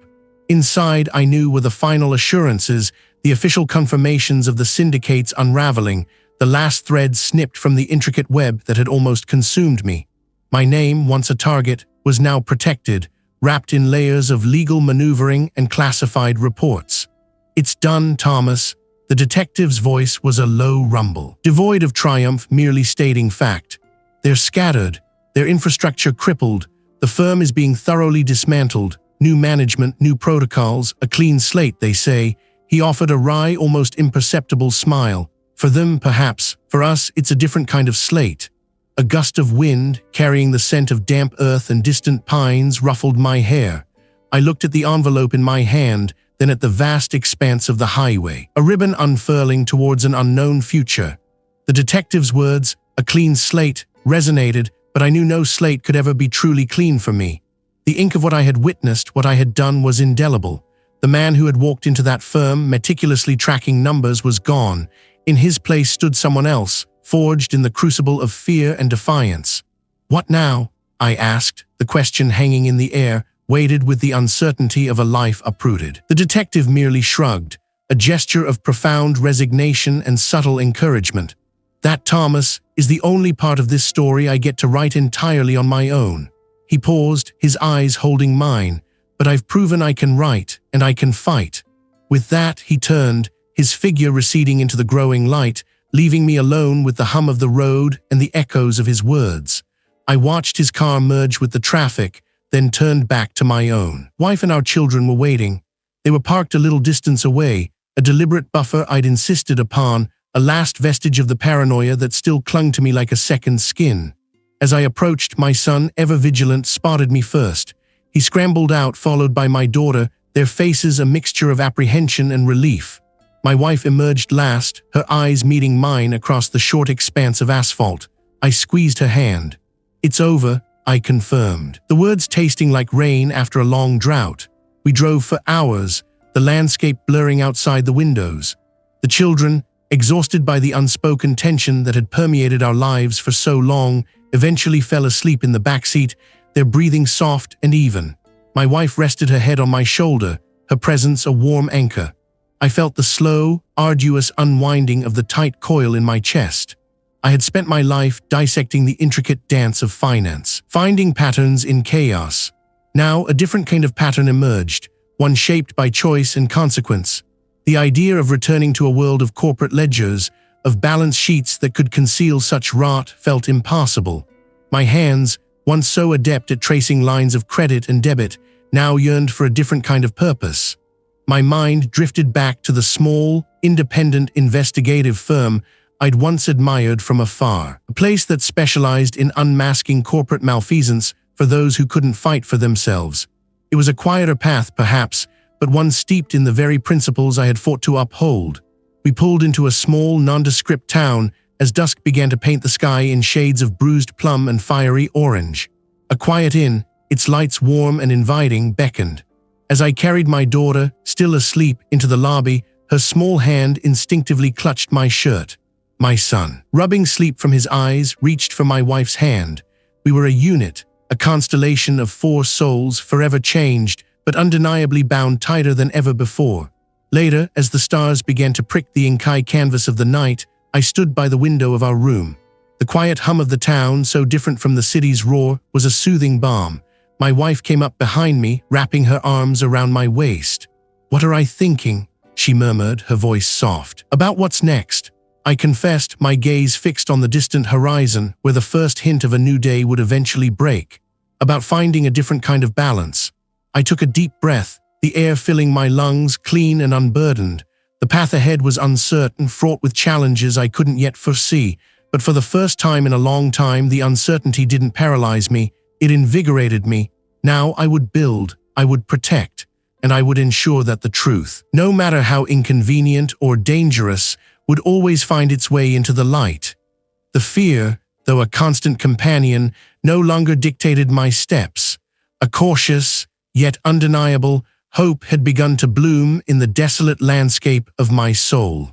Inside, I knew, were the final assurances, the official confirmations of the syndicate's unraveling, the last thread snipped from the intricate web that had almost consumed me. My name, once a target, was now protected, wrapped in layers of legal maneuvering and classified reports. "It's done, Thomas." The detective's voice was a low rumble, devoid of triumph, merely stating fact. "They're scattered, their infrastructure crippled, the firm is being thoroughly dismantled, new management, new protocols, a clean slate, they say." He offered a wry, almost imperceptible smile. "For them, perhaps. For us, it's a different kind of slate." A gust of wind, carrying the scent of damp earth and distant pines, ruffled my hair. I looked at the envelope in my hand, then at the vast expanse of the highway, a ribbon unfurling towards an unknown future. The detective's words, "a clean slate," resonated, but I knew no slate could ever be truly clean for me. The ink of what I had witnessed, what I had done, was indelible. The man who had walked into that firm, meticulously tracking numbers, was gone. In his place stood someone else, forged in the crucible of fear and defiance. "What now?" I asked, the question hanging in the air, weighted with the uncertainty of a life uprooted. The detective merely shrugged, a gesture of profound resignation and subtle encouragement. "That, Thomas, is the only part of this story I get to write entirely on my own." He paused, his eyes holding mine. "But I've proven I can write, and I can fight." With that, he turned, his figure receding into the growing light, leaving me alone with the hum of the road and the echoes of his words. I watched his car merge with the traffic, then turned back to my own. Wife and our children were waiting. They were parked a little distance away, a deliberate buffer I'd insisted upon, a last vestige of the paranoia that still clung to me like a second skin. As I approached, my son, ever vigilant, spotted me first. He scrambled out, followed by my daughter, their faces a mixture of apprehension and relief. My wife emerged last, her eyes meeting mine across the short expanse of asphalt. I squeezed her hand. "It's over," I confirmed, the words tasting like rain after a long drought. We drove for hours, the landscape blurring outside the windows. The children, exhausted by the unspoken tension that had permeated our lives for so long, eventually fell asleep in the backseat, their breathing soft and even. My wife rested her head on my shoulder, her presence a warm anchor. I felt the slow, arduous unwinding of the tight coil in my chest. I had spent my life dissecting the intricate dance of finance, finding patterns in chaos. Now, a different kind of pattern emerged, one shaped by choice and consequence. The idea of returning to a world of corporate ledgers, of balance sheets that could conceal such rot, felt impossible. My hands, once so adept at tracing lines of credit and debit, now yearned for a different kind of purpose. My mind drifted back to the small, independent investigative firm I'd once admired from afar, a place that specialized in unmasking corporate malfeasance for those who couldn't fight for themselves. It was a quieter path, perhaps, but one steeped in the very principles I had fought to uphold. We pulled into a small, nondescript town as dusk began to paint the sky in shades of bruised plum and fiery orange. A quiet inn, its lights warm and inviting, beckoned. As I carried my daughter, still asleep, into the lobby, her small hand instinctively clutched my shirt. My son, rubbing sleep from his eyes, reached for my wife's hand. We were a unit, a constellation of 4 souls, forever changed, but undeniably bound tighter than ever before. Later, as the stars began to prick the inky canvas of the night, I stood by the window of our room. The quiet hum of the town, so different from the city's roar, was a soothing balm. My wife came up behind me, wrapping her arms around my waist. "What are I thinking?" she murmured, her voice soft. "About what's next?" I confessed, my gaze fixed on the distant horizon, where the first hint of a new day would eventually break. About finding a different kind of balance. I took a deep breath, the air filling my lungs, clean and unburdened. The path ahead was uncertain, fraught with challenges I couldn't yet foresee, but for the first time in a long time, the uncertainty didn't paralyze me. It invigorated me. Now I would build, I would protect, and I would ensure that the truth, no matter how inconvenient or dangerous, would always find its way into the light. The fear, though a constant companion, no longer dictated my steps. A cautious, yet undeniable, hope had begun to bloom in the desolate landscape of my soul.